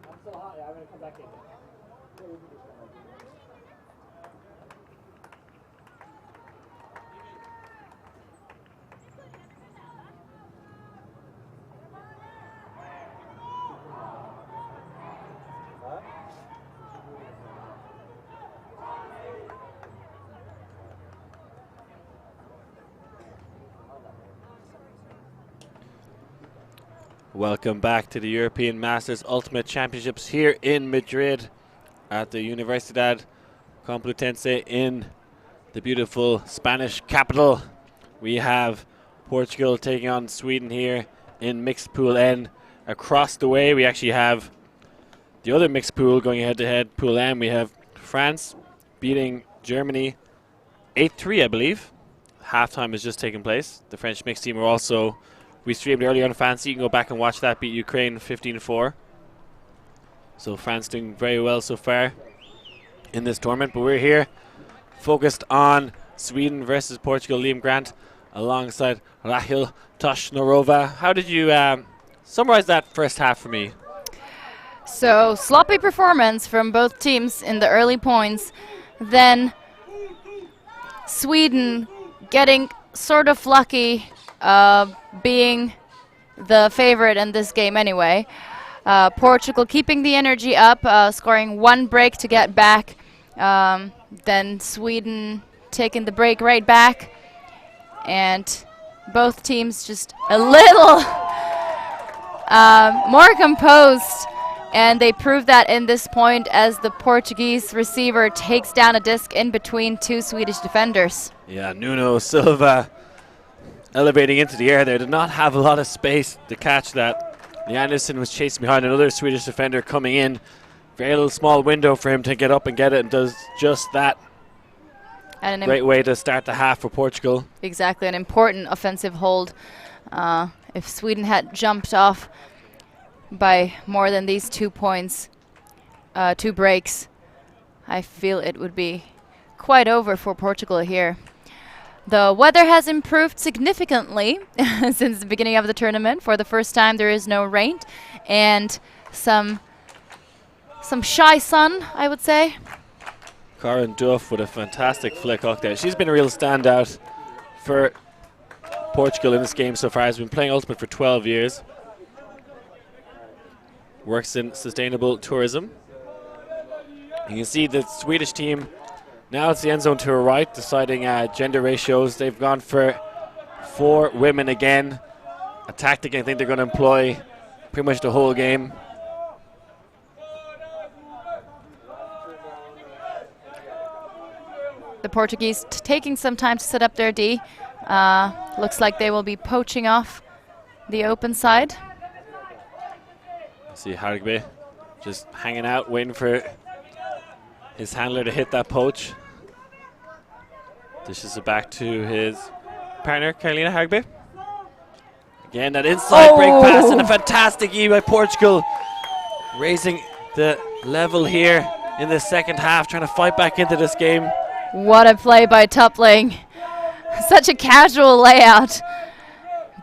I'm so hot, yeah, I'm gonna come back in. Yeah, we can just come back in. Welcome back to the European Masters Ultimate Championships here in Madrid at the Universidad Complutense in the beautiful Spanish capital. We have Portugal taking on Sweden here in mixed pool N. Across the way we actually have the other mixed pool going head to head, pool M. We have France beating Germany 8-3, I believe. Halftime has just taken place. The French mixed team are also, we streamed earlier on Fancy. You can go back and watch that, beat Ukraine 15-4. So France doing very well so far in this tournament. But we're here focused on Sweden versus Portugal. Liam Grant alongside Rachel Toshnorova. How did you summarize that first half for me? So sloppy performance from both teams in the early points. Then Sweden getting sort of lucky, being the favorite in this game anyway. Portugal keeping the energy up, scoring one break to get back. Then Sweden taking the break right back. And both teams just a little more composed. And they prove that in this point as the Portuguese receiver takes down a disc in between two Swedish defenders. Yeah, Nuno Silva elevating into the air there. Did not have a lot of space to catch that. Anderson was chasing behind another Swedish defender coming in. Very little small window for him to get up and get it, and does just that. And great way to start the half for Portugal. Exactly, an important offensive hold. If Sweden had jumped off by more than these 2 points, 2 breaks, I feel it would be quite over for Portugal here. The weather has improved significantly since the beginning of the tournament. For the first time, there is no rain and some shy sun, I would say. Karen Duff with a fantastic flick hook there. She's been a real standout for Portugal in this game so far. Has been playing Ultimate for 12 years. Works in sustainable tourism. You can see the Swedish team, now it's the end zone to her right, deciding gender ratios. They've gone for 4 women again. A tactic I think they're going to employ pretty much the whole game. The Portuguese taking some time to set up their D. Looks like they will be poaching off the open side. See Hargby just hanging out, waiting for his handler to hit that poach. Dishes it back to his partner, Carolina Hargby. Again, that inside break pass and a fantastic E by Portugal. Raising the level here in the second half, trying to fight back into this game. What a play by Tupling. Such a casual layout,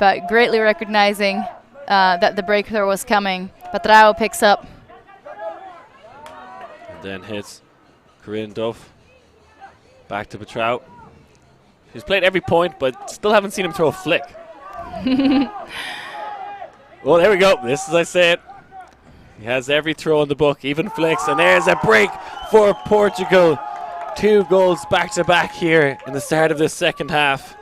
but greatly recognizing that the breakthrough was coming. Patrao picks up. And then hits Corinne Duff. Back to Patrao. He's played every point, but still haven't seen him throw a flick. Well, there we go. This is, I say it. He has every throw in the book, even flicks. And there's a break for Portugal. 2 goals back to back here in the start of this second half.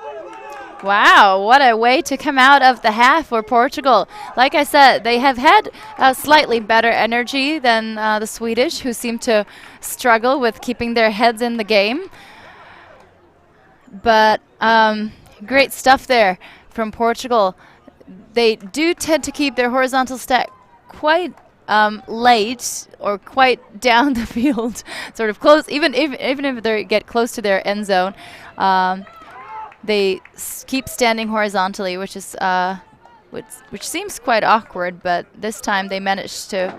Wow, what a way to come out of the half for Portugal. Like I said, they have had a slightly better energy than the Swedish, who seem to struggle with keeping their heads in the game. But great stuff there from Portugal. They do tend to keep their horizontal stack quite late or quite down the field, sort of close. Even if they get close to their end zone, they keep standing horizontally, which is which seems quite awkward. But this time they managed to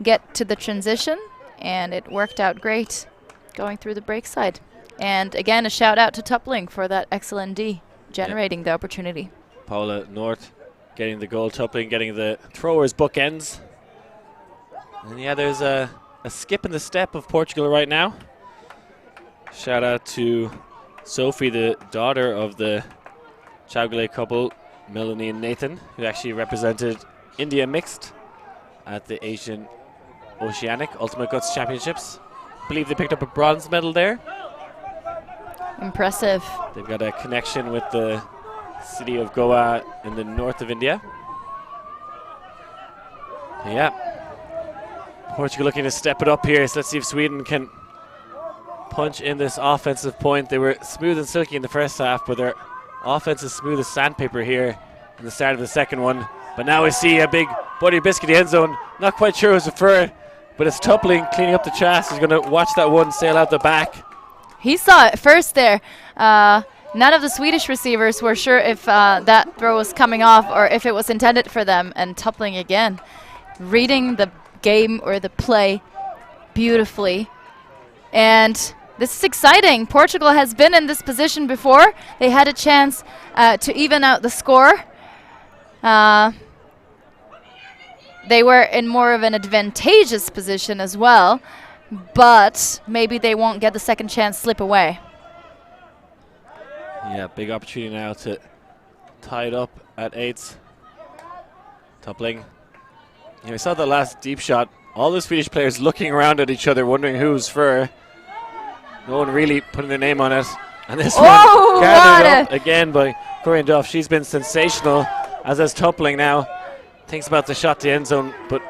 get to the transition, and it worked out great, going through the break side. And again, a shout out to Tupling for that excellent D, generating the opportunity. Paula North getting the goal, Tupling getting the throwers bookends. And yeah, there's a skip in the step of Portugal right now. Shout out to Sophie, the daughter of the Chaugale couple, Melanie and Nathan, who actually represented India mixed at the Asian Oceanic Ultimate Guts Championships. I believe they picked up a bronze medal there. Impressive. They've got a connection with the city of Goa in the north of India. Yeah. Portugal looking to step it up here, so let's see if Sweden can punch in this offensive point. They were smooth and silky in the first half, but their offense is smooth as sandpaper here in the start of the second one. But now we see a big Buddy Biscuit in the end zone. Not quite sure who's for it, but it's Tupling cleaning up the chest. He's going to watch that one sail out the back. He saw it first there. None of the Swedish receivers were sure if that throw was coming off or if it was intended for them. And Tupling again, reading the game or the play beautifully. And this is exciting. Portugal has been in this position before. They had a chance to even out the score. They were in more of an advantageous position as well, but maybe they won't get the second chance slip away. Yeah, big opportunity now to tie it up at 8. Tupling. Yeah, we saw the last deep shot. All the Swedish players looking around at each other, wondering who's for. No one really putting their name on it. And this one gathered up again by Corinne Duff. She's been sensational, as is Tupling now. Thinks about the shot to end zone, but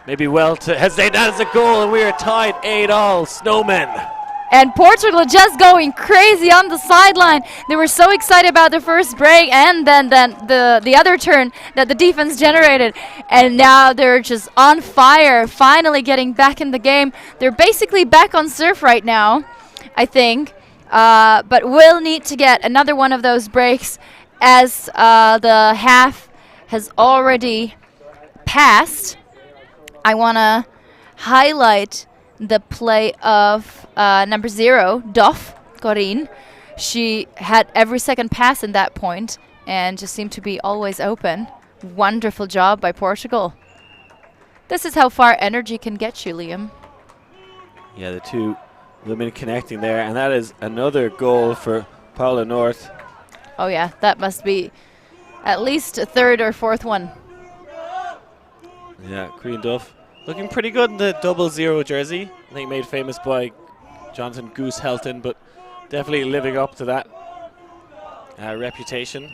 maybe well to hesitate. That is a goal, and we are tied 8-all. Snowmen. And Portugal just going crazy on the sideline. They were so excited about the first break and then the other turn that the defense generated. And now they're just on fire, finally getting back in the game. They're basically back on surf right now, I think. But will need to get another one of those breaks as the half has already passed. I want to highlight the play of number 0, Doff Corinne. She had every second pass in that point and just seemed to be always open. Wonderful job by Portugal. This is how far energy can get you, Liam. Yeah, the two women connecting there, and that is another goal for Paula North. Oh yeah, that must be at least a third or fourth one. Yeah, Corinne Duff looking pretty good in the 00 jersey. I think made famous by Jonathan Goose Helton, but definitely living up to that reputation.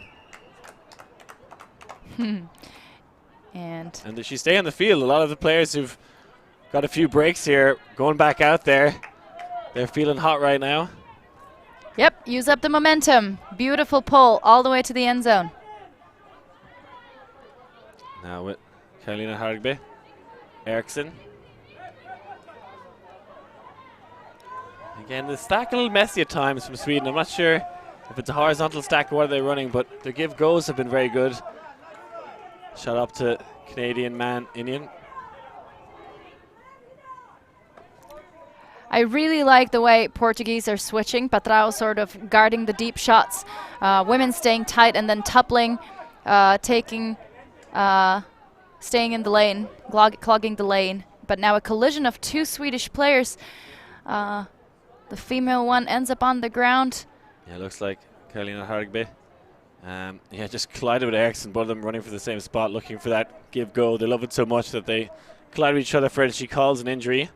And does she stay on the field? A lot of the players who've got a few breaks here going back out there, they're feeling hot right now. Yep, use up the momentum. Beautiful pull all the way to the end zone. Now with Carolina Hargby. Eriksson. Again, the stack a little messy at times from Sweden. I'm not sure if it's a horizontal stack or what are they running, but their give goes have been very good. Shot up to Canadian man Indian. I really like the way Portuguese are switching. Patrao sort of guarding the deep shots. Women staying tight and then toppling, staying in the lane, clogging the lane. But now a collision of two Swedish players. The female one ends up on the ground. Yeah, looks like Karolina Hargby. Yeah, just collided with Eriksson, both of them running for the same spot, looking for that give go. They love it so much that they collide with each other for it. She calls an injury.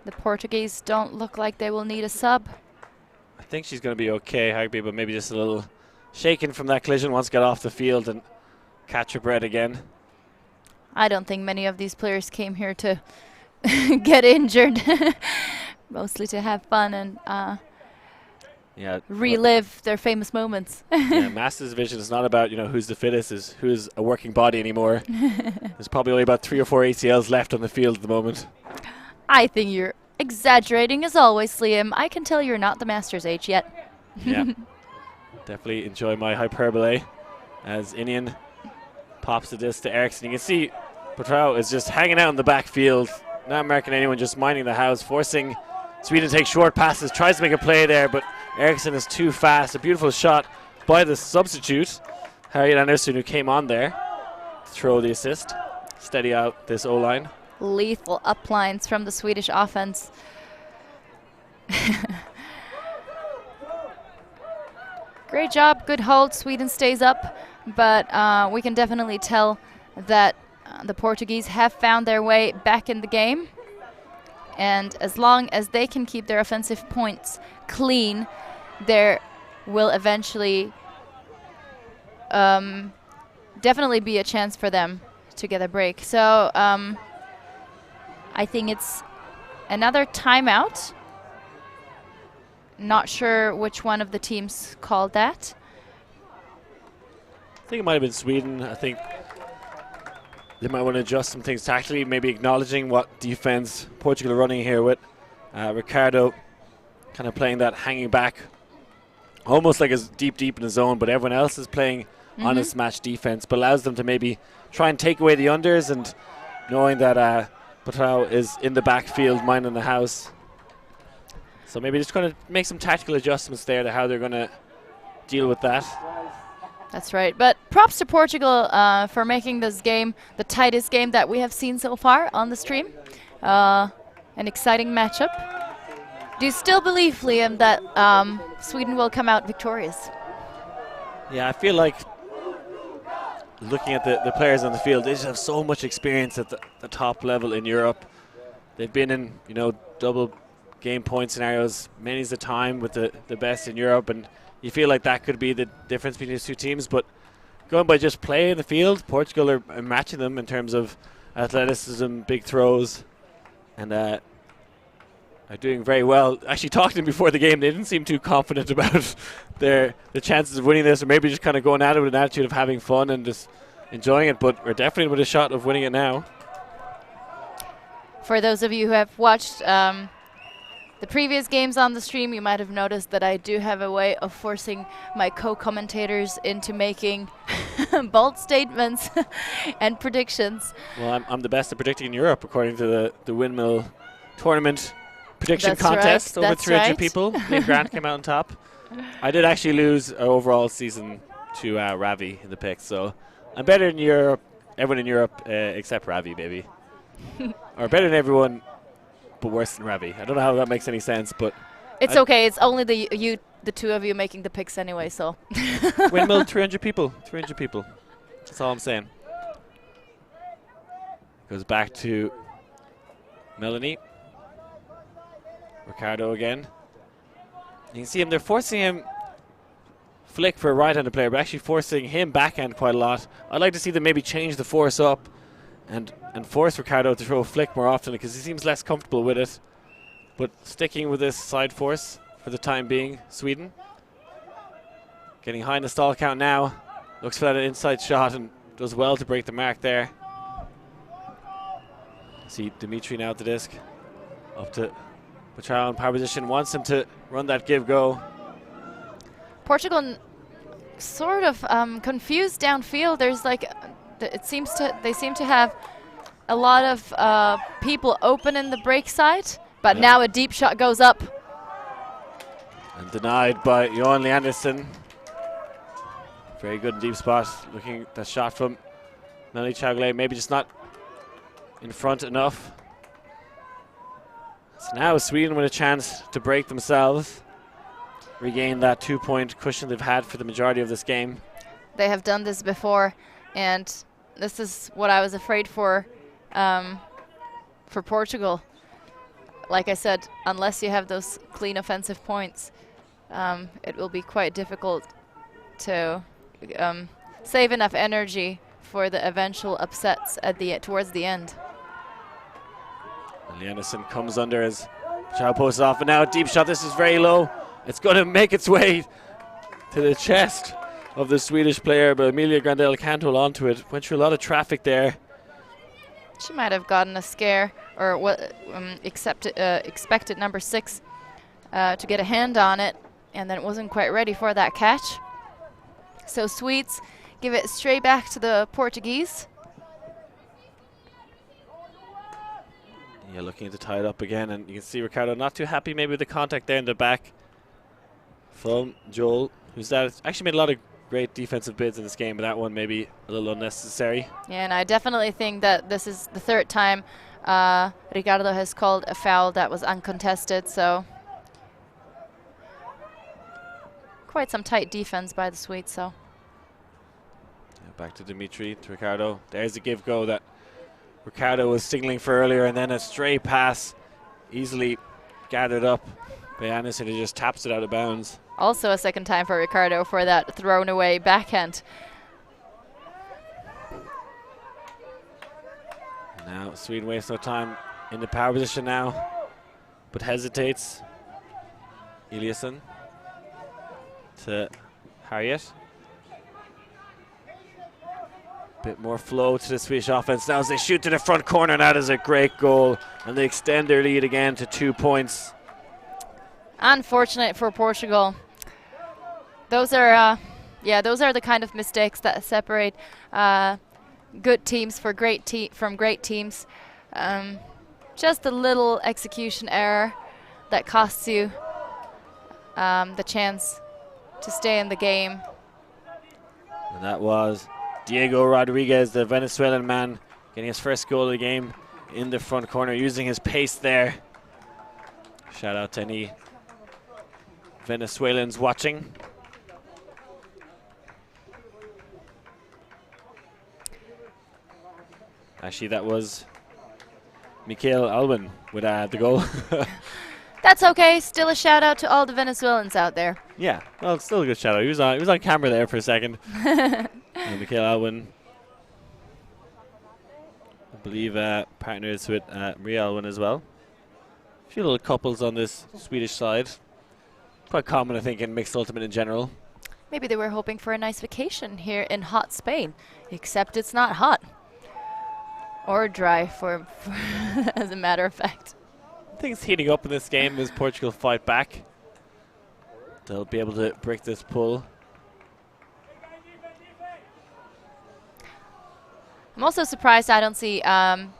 The Portuguese don't look like they will need a sub. I think she's going to be okay, Hargby, but maybe just a little shaken from that collision. Wants to get off the field and catch her breath again. I don't think many of these players came here to get injured. Mostly to have fun and relive their famous moments. Yeah, Masters Division is not about who's the fittest, is who's a working body anymore. There's probably only about 3 or 4 ACLs left on the field at the moment. I think you're exaggerating as always, Liam. I can tell you're not the Masters age yet. Yeah, definitely enjoy my hyperbole as Inian pops the disc to Eriksson. You can see Patrao is just hanging out in the backfield, not marking anyone, just minding the house, forcing Sweden to take short passes, tries to make a play there, but Eriksson is too fast. A beautiful shot by the substitute, Harriet Anderson, who came on there to throw the assist, steady out this O-line. Lethal uplines from the Swedish offense. Great job, good hold. Sweden stays up, but we can definitely tell that the Portuguese have found their way back in the game. And as long as they can keep their offensive points clean, there will eventually definitely be a chance for them to get a break. So I think it's another timeout. Not sure which one of the teams called that. I think it might have been Sweden. I think they might want to adjust some things tactically, maybe acknowledging what defense Portugal are running here with. Ricardo kind of playing that hanging back, almost like as deep in the zone, but everyone else is playing honest match defense, but allows them to maybe try and take away the unders, and knowing that Patrao is in the backfield minding the house. So maybe just going to make some tactical adjustments there to how they're going to deal with that. That's right. But props to Portugal for making this game the tightest game that we have seen so far on the stream. An exciting matchup. Do you still believe, Liam, that Sweden will come out victorious? Yeah, I feel like looking at the players on the field, they just have so much experience at the top level in Europe. They've been in, double game point scenarios many a time with the best in Europe, and you feel like that could be the difference between these two teams. But going by just play in the field, Portugal are matching them in terms of athleticism, big throws, and are doing very well. Actually, talking to them before the game, they didn't seem too confident about the chances of winning this, or maybe just kind of going at it with an attitude of having fun and just enjoying it. But we're definitely with a shot of winning it now. For those of you who have watched the previous games on the stream, you might have noticed that I do have a way of forcing my co-commentators into making bold statements and predictions. Well, I'm the best at predicting in Europe, according to the Windmill Tournament prediction That's contest. right. Over That's 300 right. people. Liam Grant came out on top. I did actually lose overall season to Ravi in the picks, so I'm better in Europe, everyone in Europe except Ravi, baby. Or better than everyone, but worse than Ravi. I don't know how that makes any sense, but It's okay. It's only the two of you making the picks anyway, so. Windmill, 300 people. 300 people. That's all I'm saying. Goes back to Melanie. Ricardo again. You can see him. They're forcing him flick for a right-handed player, but actually forcing him backhand quite a lot. I'd like to see them maybe change the force up and force Ricardo to throw a flick more often, because he seems less comfortable with it. But sticking with this side force for the time being, Sweden. Getting high in the stall count now. Looks for that inside shot and does well to break the mark there. See Dimitri now at the disc. Up to Petrao in power position. Wants him to run that give-go. Portugal sort of confused downfield. There's like, they seem to have a lot of people open in the break side, but now a deep shot goes up. And denied by Johan Leanderson. Very good deep spot. Looking at that shot from Melanie Chaugley, maybe just not in front enough. So now Sweden with a chance to break themselves, regain that 2-point cushion they've had for the majority of this game. They have done this before, and this is what I was afraid for Portugal. Like I said, unless you have those clean offensive points, it will be quite difficult to save enough energy for the eventual upsets at towards the end. Leanderson comes under as Chow posts off, and now a deep shot. This is very low. It's going to make its way to the chest of the Swedish player, but Emilia Grandel can't hold on to it. Went through a lot of traffic there. She might have gotten a scare, or what expected number 6 to get a hand on it, and then it wasn't quite ready for that catch. So Swedes give it straight back to the Portuguese. Yeah, looking to tie it up again, and you can see Ricardo not too happy maybe with the contact there in the back from Joel, who's actually made a lot of great defensive bids in this game, but that one maybe a little unnecessary. Yeah, and I definitely think that this is the 3rd time Ricardo has called a foul that was uncontested, so quite some tight defense by the Swedes. So yeah, back to Dimitri, to Ricardo. There's a give-go that Ricardo was signaling for earlier, and then a stray pass easily gathered up by Anderson, who just taps it out of bounds. also a second time for Ricardo for that thrown away backhand. Now Sweden wastes no time in the power position now, but hesitates. Eliasson to Harriet. Bit more flow to the Swedish offense now as they shoot to the front corner, and that is a great goal, and they extend their lead again to 2 points. Unfortunate for Portugal. Those are the kind of mistakes that separate good teams from great teams. Just a little execution error that costs you the chance to stay in the game. And that was Diego Rodriguez, the Venezuelan man, getting his first goal of the game in the front corner, using his pace there. Shout out to any Venezuelans watching. Actually, that was Mikhail Alwin with the goal. That's okay. Still a shout out to all the Venezuelans out there. Yeah, well, it's still a good shout out. He was on camera there for a second. Mikhail Alwin, I believe, partners with Maria Alwin as well. A few little couples on this Swedish side. Quite common, I think, in mixed ultimate in general. Maybe they were hoping for a nice vacation here in hot Spain, except it's not hot. Or dry, for as a matter of fact. Things heating up in this game as Portugal fight back. They'll be able to break this pull. I'm also surprised I don't see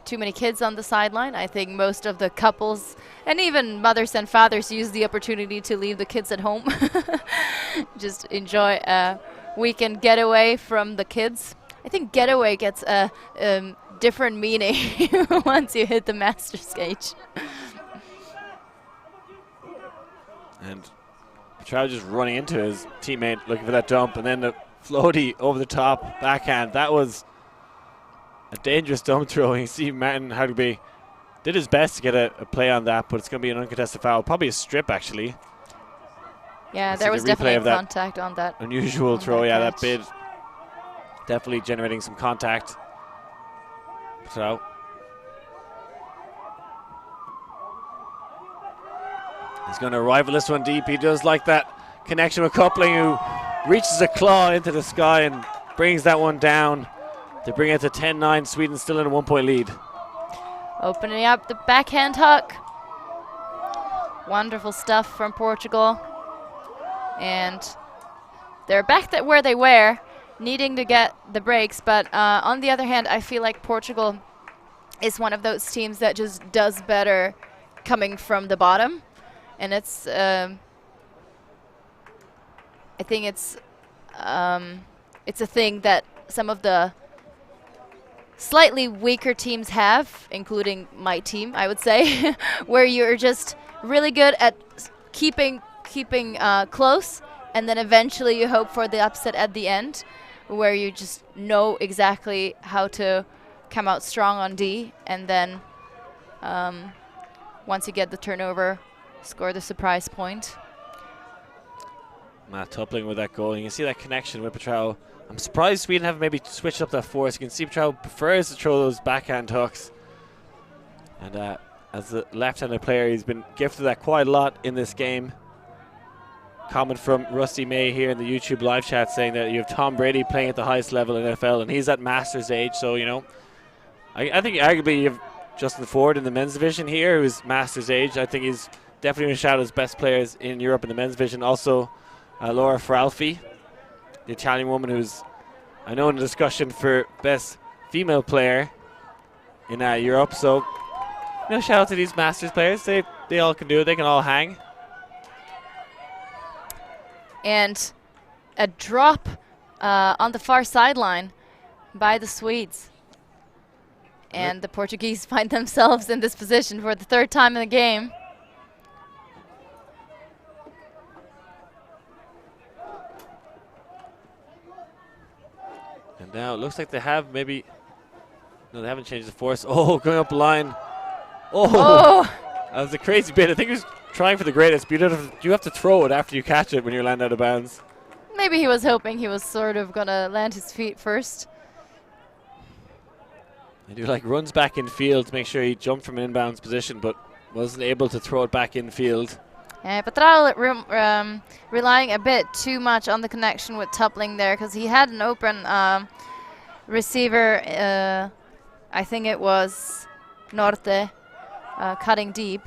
too many kids on the sideline. I think most of the couples and even mothers and fathers use the opportunity to leave the kids at home. Just enjoy a weekend getaway from the kids. I think getaway gets a different meaning once you hit the master stage. And Petrao just running into his teammate looking for that dump, and then the floaty over the top backhand. That was a dangerous dump throw. You see Martin Hardby did his best to get a play on that, but it's going to be an uncontested foul. Probably a strip, actually. Yeah, there was definitely contact on that. Unusual throw, yeah, that bid. Definitely generating some contact. So he's going to rival this one deep. He does like that connection with Coupling, who reaches a claw into the sky and brings that one down to bring it to 10-9. Sweden still in a 1-point lead. Opening up the backhand hook. Wonderful stuff from Portugal. And they're back where they were, needing to get the breaks. But on the other hand, I feel like Portugal is one of those teams that just does better coming from the bottom. And it's, I think it's a thing that some of the slightly weaker teams have, including my team, I would say, where you're just really good at keeping close, and then eventually you hope for the upset at the end, where you just know exactly how to come out strong on D, and then once you get the turnover, score the surprise point. Matt Toppling with that goal. You can see that connection with Petrao. I'm surprised Sweden haven't maybe switched up that force. You can see Petrao prefers to throw those backhand hooks. And as a left-handed player, he's been gifted that quite a lot in this game. Comment from Rusty May here in the YouTube live chat saying that you have Tom Brady playing at the highest level in NFL, and he's at Masters age. So, you know, I think arguably you have Justin Ford in the men's division here, who's Masters age. I think he's definitely going to shout as best players in Europe in the men's division. Also, Laura Fralfi, the Italian woman who's, I know, in the discussion for best female player in Europe. So, you know, shout out to these Masters players. They all can do it. They can all hang. And a drop on the far sideline by the Swedes. And the Portuguese find themselves in this position for the third time in the game. And now it looks like they have maybe, no, they haven't changed the force. Oh, going up the line. Oh, that was a crazy bit. I think he was trying for the greatest, but you have to throw it after you catch it when you land out of bounds. Maybe he was hoping he was sort of going to land his feet first. And he runs back in field to make sure he jumped from an inbounds position, but wasn't able to throw it back in field. Petrao relying a bit too much on the connection with Toppling there, because he had an open receiver. I think it was Norte cutting deep.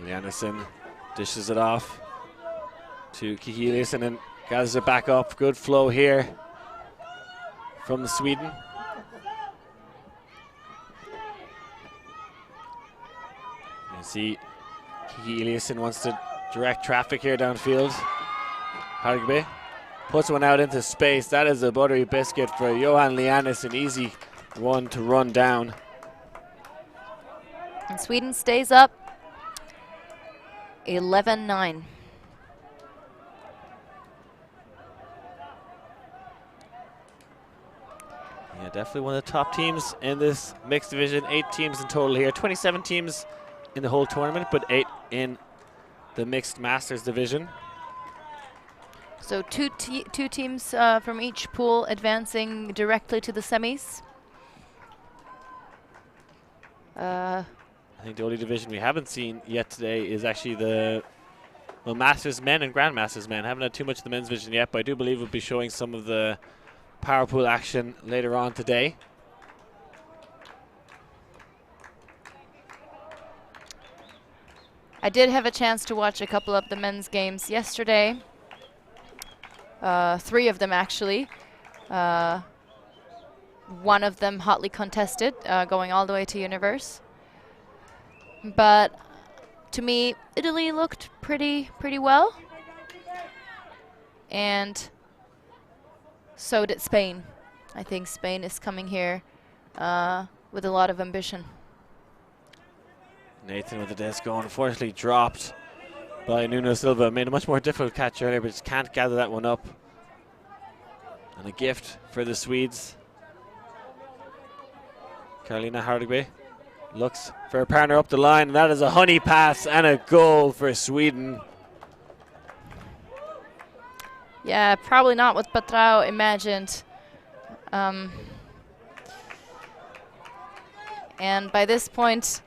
Janison dishes it off to Kiki Eliasson and gathers it back up. Good flow here from Sweden. You see Kiki Eliasson wants to direct traffic here downfield. Hargbe puts one out into space. That is a buttery biscuit for Johan Lianis, an easy one to run down. And Sweden stays up 11-9. Yeah, definitely one of the top teams in this mixed division. 8 teams in total here. 27 teams in the whole tournament, but 8 in the mixed Masters division. So two teams from each pool advancing directly to the semis. I think the only division we haven't seen yet today is actually the Masters men and Grandmasters men. Haven't had too much of the men's division yet, but I do believe we'll be showing some of the power pool action later on today. I did have a chance to watch a couple of the men's games yesterday. 3 of them actually. One of them hotly contested, going all the way to Universe. But to me, Italy looked pretty well. And so did Spain. I think Spain is coming here with a lot of ambition. Nathan with the disco, unfortunately dropped by Nuno Silva. Made a much more difficult catch earlier, but just can't gather that one up. And a gift for the Swedes. Carolina Hardegby looks for a partner up the line, and that is a honey pass and a goal for Sweden. Yeah, probably not what Petrao imagined. And by this point,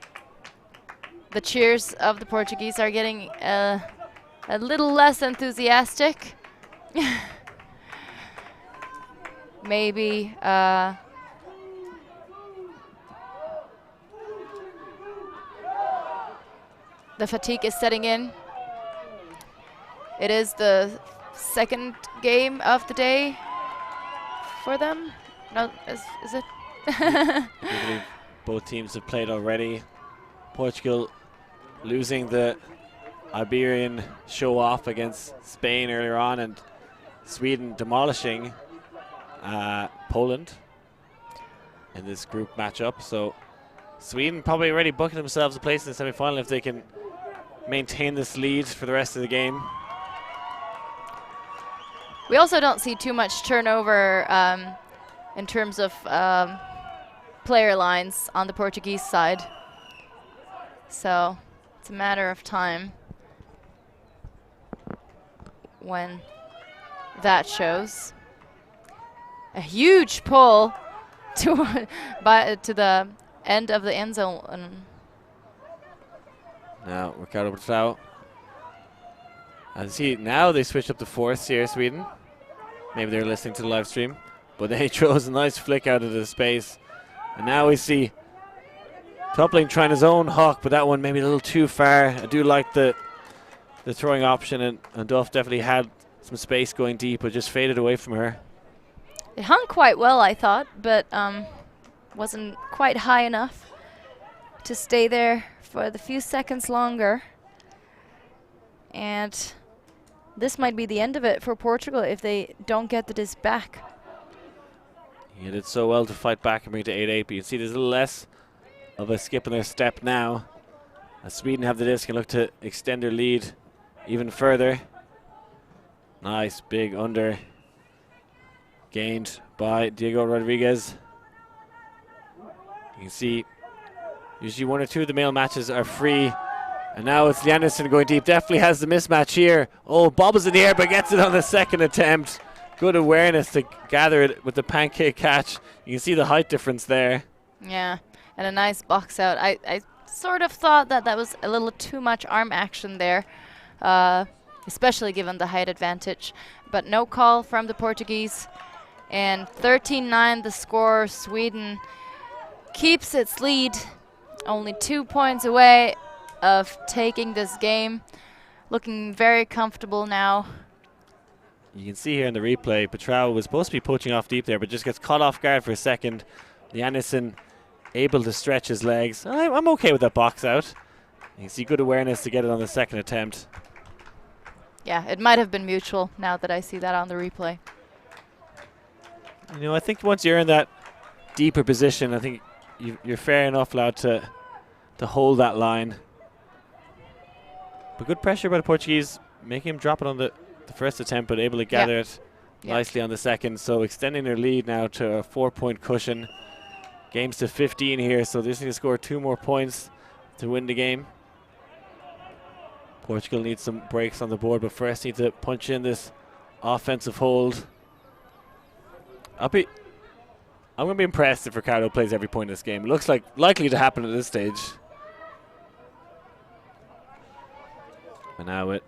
the cheers of the Portuguese are getting a little less enthusiastic. maybe the fatigue is setting in. It is the second game of the day for them. No, is it? I believe both teams have played already. Portugal losing the Iberian show off against Spain earlier on, and Sweden demolishing Poland in this group matchup. So Sweden probably already booking themselves a place in the semi-final if they can maintain this lead for the rest of the game. We also don't see too much turnover in terms of player lines on the Portuguese side. So it's a matter of time when that shows. A huge pull to to the end of the end zone. Now Ricardo Portugal. And see, now they switched up to fourth here, Sweden. Maybe they're listening to the live stream. But they chose a nice flick out of the space. And now we see Toppling trying his own hook, but that one maybe a little too far. I do like the throwing option, and Duff definitely had some space going deep, but just faded away from her. It hung quite well, I thought, but wasn't quite high enough to stay there for the few seconds longer. And this might be the end of it for Portugal if they don't get the disc back. He did so well to fight back and bring it to 8-8, but you can see there's a little less of a skip in their step now, as Sweden have the disc and look to extend their lead even further. Nice big under gained by Diego Rodriguez. You can see usually one or two of the male matches are free, and now it's Anderson going deep. Definitely has the mismatch here. Oh, bobbles in the air but gets it on the second attempt. Good awareness to gather it with the pancake catch. You can see the height difference there. Yeah, and a nice box out. I sort of thought that was a little too much arm action there, especially given the height advantage. But no call from the Portuguese. And 13-9 the score. Sweden keeps its lead, only 2 points away of taking this game. Looking very comfortable now. You can see here in the replay, Petrao was supposed to be poaching off deep there, but just gets caught off guard for a second. Anderson able to stretch his legs. I'm okay with that box out. You can see good awareness to get it on the second attempt. Yeah, it might have been mutual now that I see that on the replay. You know, I think once you're in that deeper position, I think you're fair enough allowed to hold that line. But good pressure by the Portuguese, making him drop it on the first attempt, but able to gather it nicely on the second. So extending their lead now to a 4-point cushion. Game's to 15 here, so they just need to score 2 more points to win the game. Portugal needs some breaks on the board, but first need to punch in this offensive hold. I'm going to be impressed if Ricardo plays every point in this game. It looks like likely to happen at this stage. And now with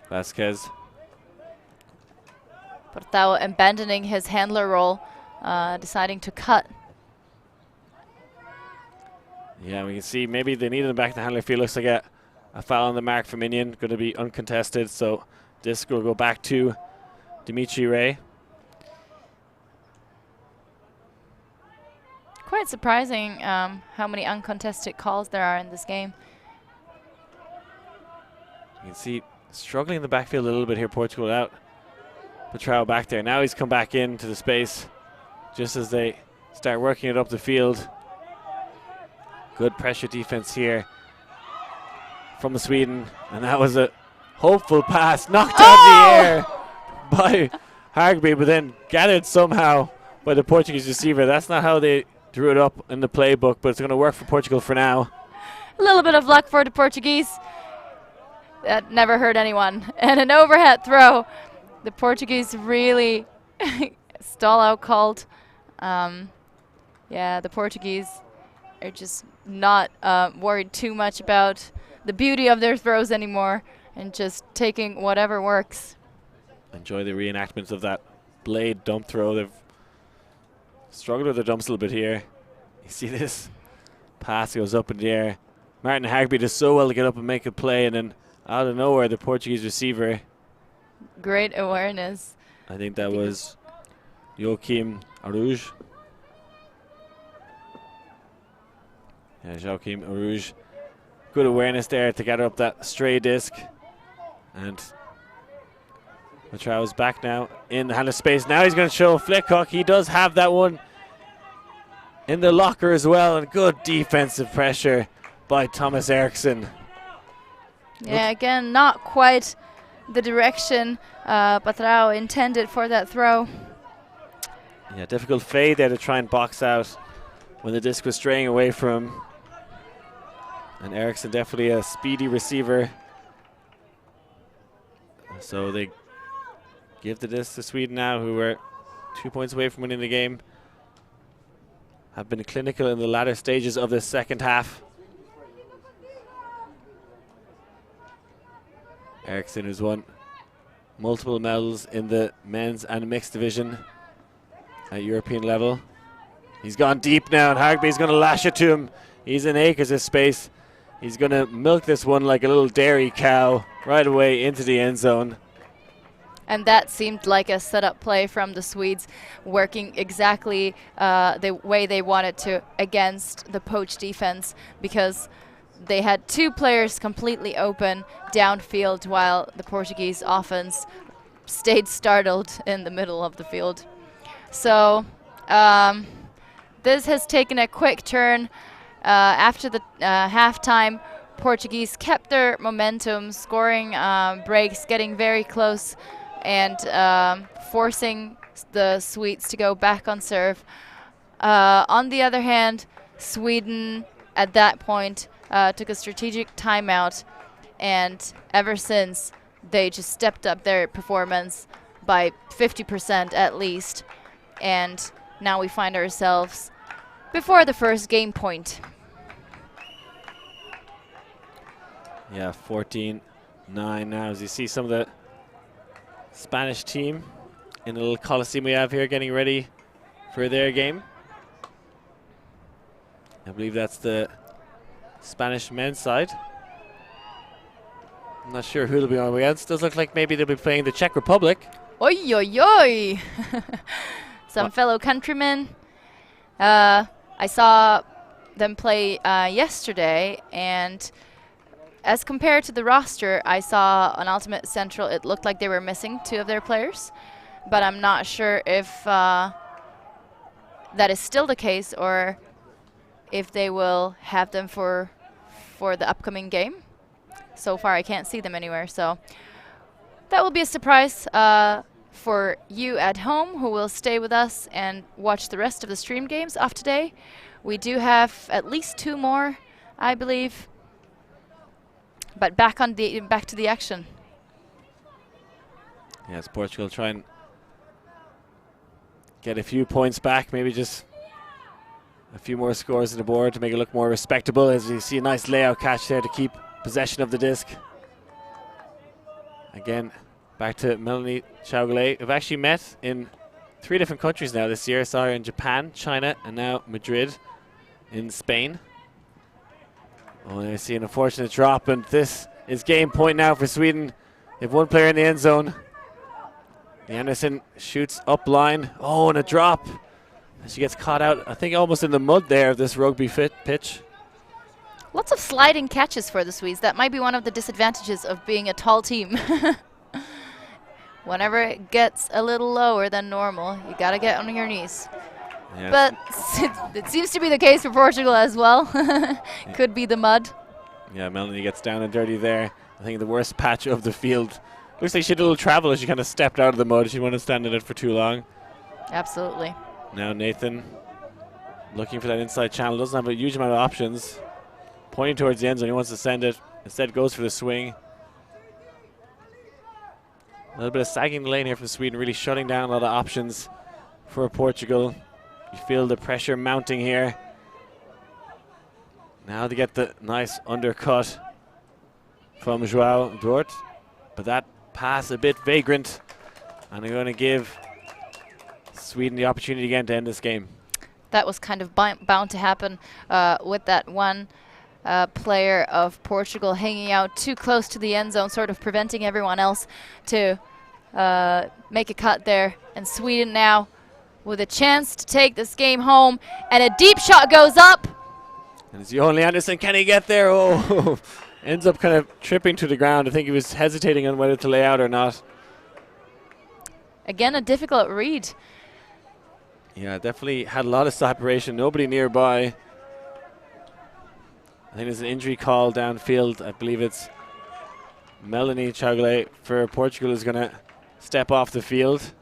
Vasquez. Portao abandoning his handler role, deciding to cut. Yeah, we can see maybe they needed him back in the handler field. Looks like a foul on the mark for Minion. Going to be uncontested, so this will go back to Dimitri Ray. Quite surprising how many uncontested calls there are in this game. You can see struggling in the backfield a little bit here, Portugal out. Petrao back there. Now he's come back into the space just as they start working it up the field. Good pressure defense here from Sweden. And that was a hopeful pass knocked out of the air by Hargby, but then gathered somehow by the Portuguese receiver. That's not how they drew it up in the playbook, but it's going to work for Portugal for now. A little bit of luck for the Portuguese. That never hurt anyone. And an overhead throw. The Portuguese really stall out called. Yeah, the Portuguese are just not worried too much about the beauty of their throws anymore and just taking whatever works. Enjoy the reenactments of that blade dump throw. They've struggled with the dumps a little bit here. You see this pass goes up in the air. Martin Hagby does so well to get up and make a play, and then out of nowhere, the Portuguese receiver. Great awareness. I think that was Joachim Arouge. Yeah, Joachim Arouge. Good awareness there to gather up that stray disc. And Matrao is back now in the hand of space. Now he's going to show a flick hook. He does have that one in the locker as well. And good defensive pressure by Thomas Eriksson. Yeah, again, not quite the direction Patrao intended for that throw. Yeah, difficult fade there to try and box out when the disc was straying away from him. And Eriksson definitely a speedy receiver. So they give the disc to Sweden now, who were 2 points away from winning the game. Have been clinical in the latter stages of the second half. Eriksson, who's won multiple medals in the men's and mixed division at European level. He's gone deep now, and Hagby's going to lash it to him. He's in acres of space. He's going to milk this one like a little dairy cow right away into the end zone. And that seemed like a setup play from the Swedes, working exactly the way they wanted to against the poach defense, because they had two players completely open downfield while the Portuguese offense stayed startled in the middle of the field. So this has taken a quick turn. After the halftime, Portuguese kept their momentum, scoring breaks, getting very close, and forcing the Swedes to go back on serve. On the other hand, Sweden at that point took a strategic timeout, and ever since they just stepped up their performance by 50% at least, and now we find ourselves before the first game point. Yeah, 14-9 now, as you see some of the Spanish team in the little coliseum we have here getting ready for their game. I believe that's the Spanish men's side. I'm not sure who they'll be on against. Does look like maybe they'll be playing the Czech Republic. Oi, oi, oi! Some fellow countrymen. I saw them play yesterday, and as compared to the roster I saw on Ultimate Central, it looked like they were missing two of their players, but I'm not sure if that is still the case or if they will have them for the upcoming game. So far I can't see them anywhere, so that will be a surprise for you at home who will stay with us and watch the rest of the stream games of today. We do have at least two more, I believe. But back to the action. Yes, Portugal try and get a few points back, maybe just a few more scores on the board to make it look more respectable, as you see a nice layout catch there to keep possession of the disc. Again, back to Melanie Chaugalet, who've actually met in 3 different countries now this year. Saw her in Japan, China, and now Madrid in Spain. Oh, I see an unfortunate drop, and this is game point now for Sweden. They have one player in the end zone. Anderson shoots up line. Oh, and a drop. She gets caught out, I think, almost in the mud there of this rugby pitch. Lots of sliding catches for the Swedes. That might be one of the disadvantages of being a tall team. Whenever it gets a little lower than normal, you gotta get on your knees. Yes. But it seems to be the case for Portugal as well. Could be the mud. Yeah, Melanie gets down and dirty there. I think the worst patch of the field. Looks like she did a little travel as she kind of stepped out of the mud. She didn't want to stand in it for too long. Absolutely. Now Nathan looking for that inside channel. Doesn't have a huge amount of options. Pointing towards the end zone. He wants to send it. Instead goes for the swing. A little bit of sagging in the lane here from Sweden, really shutting down a lot of options for Portugal. You feel the pressure mounting here. Now to get the nice undercut from João Dort. But that pass a bit vagrant. And they're going to give Sweden the opportunity again to end this game. that was kind of bound to happen with that one player of Portugal hanging out too close to the end zone, sort of preventing everyone else to make a cut there. And Sweden now with a chance to take this game home, and a deep shot goes up. And it's Johan Anderson. Can he get there? Oh, ends up kind of tripping to the ground. I think he was hesitating on whether to lay out or not. Again, a difficult read. Yeah, definitely had a lot of separation. Nobody nearby. I think there's an injury call downfield. I believe it's Melanie Chaugle for Portugal is going to step off the field.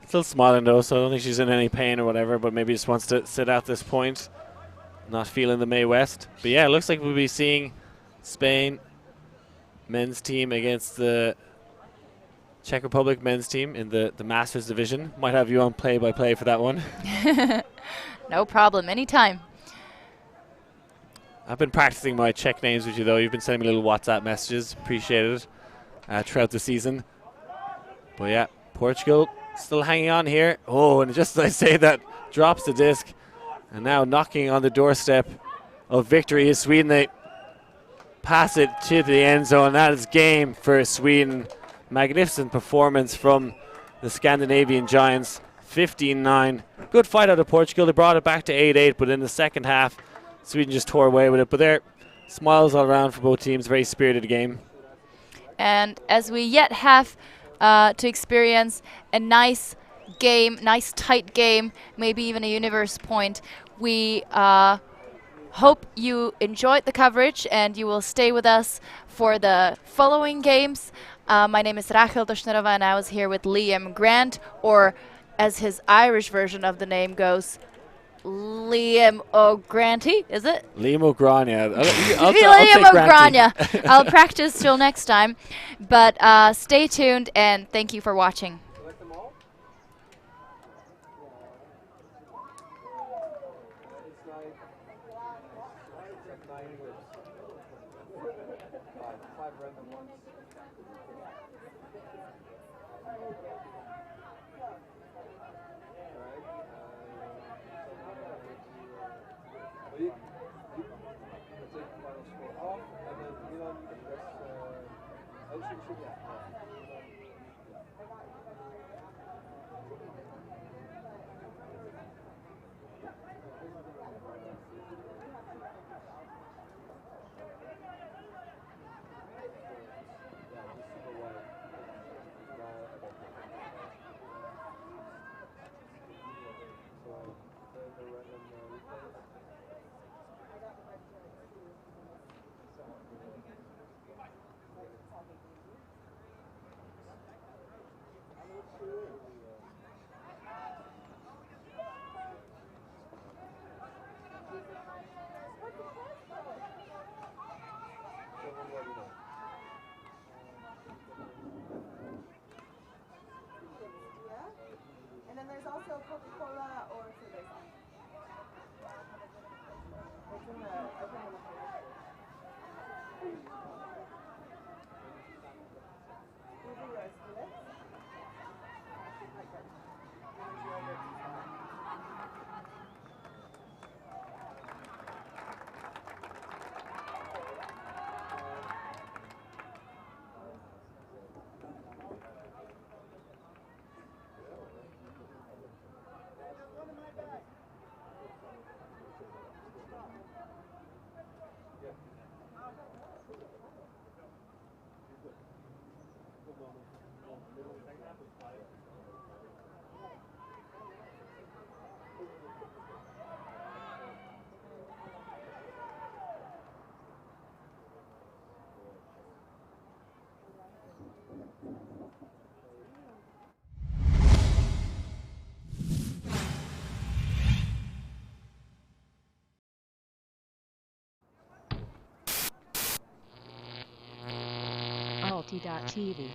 Still smiling though, so I don't think she's in any pain or whatever, but maybe just wants to sit out this point. Not feeling the Mae West. But yeah, it looks like we'll be seeing Spain men's team against the Czech Republic men's team in the Masters division. Might have you on play-by-play for that one. No problem, anytime. I've been practicing my Czech names with you though. You've been sending me little WhatsApp messages. Appreciate it throughout the season. But yeah, Portugal still hanging on here. Oh, and just as I say that, drops the disc. And now knocking on the doorstep of victory is Sweden. They pass it to the end zone. That is game for Sweden. Magnificent performance from the Scandinavian Giants. 15-9. Good fight out of Portugal. They brought it back to 8-8, but in the second half, Sweden just tore away with it. But there, smiles all around for both teams. Very spirited game. And as we yet have to experience a nice game, nice tight game, maybe even a universe point, we hope you enjoyed the coverage and you will stay with us for the following games. My name is Rachel Doshnerova and I was here with Liam Grant, or as his Irish version of the name goes, Liam O'Granty, is it? Liam O'Grania. Liam O'Grania. I'll practice till next time. But stay tuned and thank you for watching. And then there's also Coca-Cola or cerveza. It's in the Alti.tv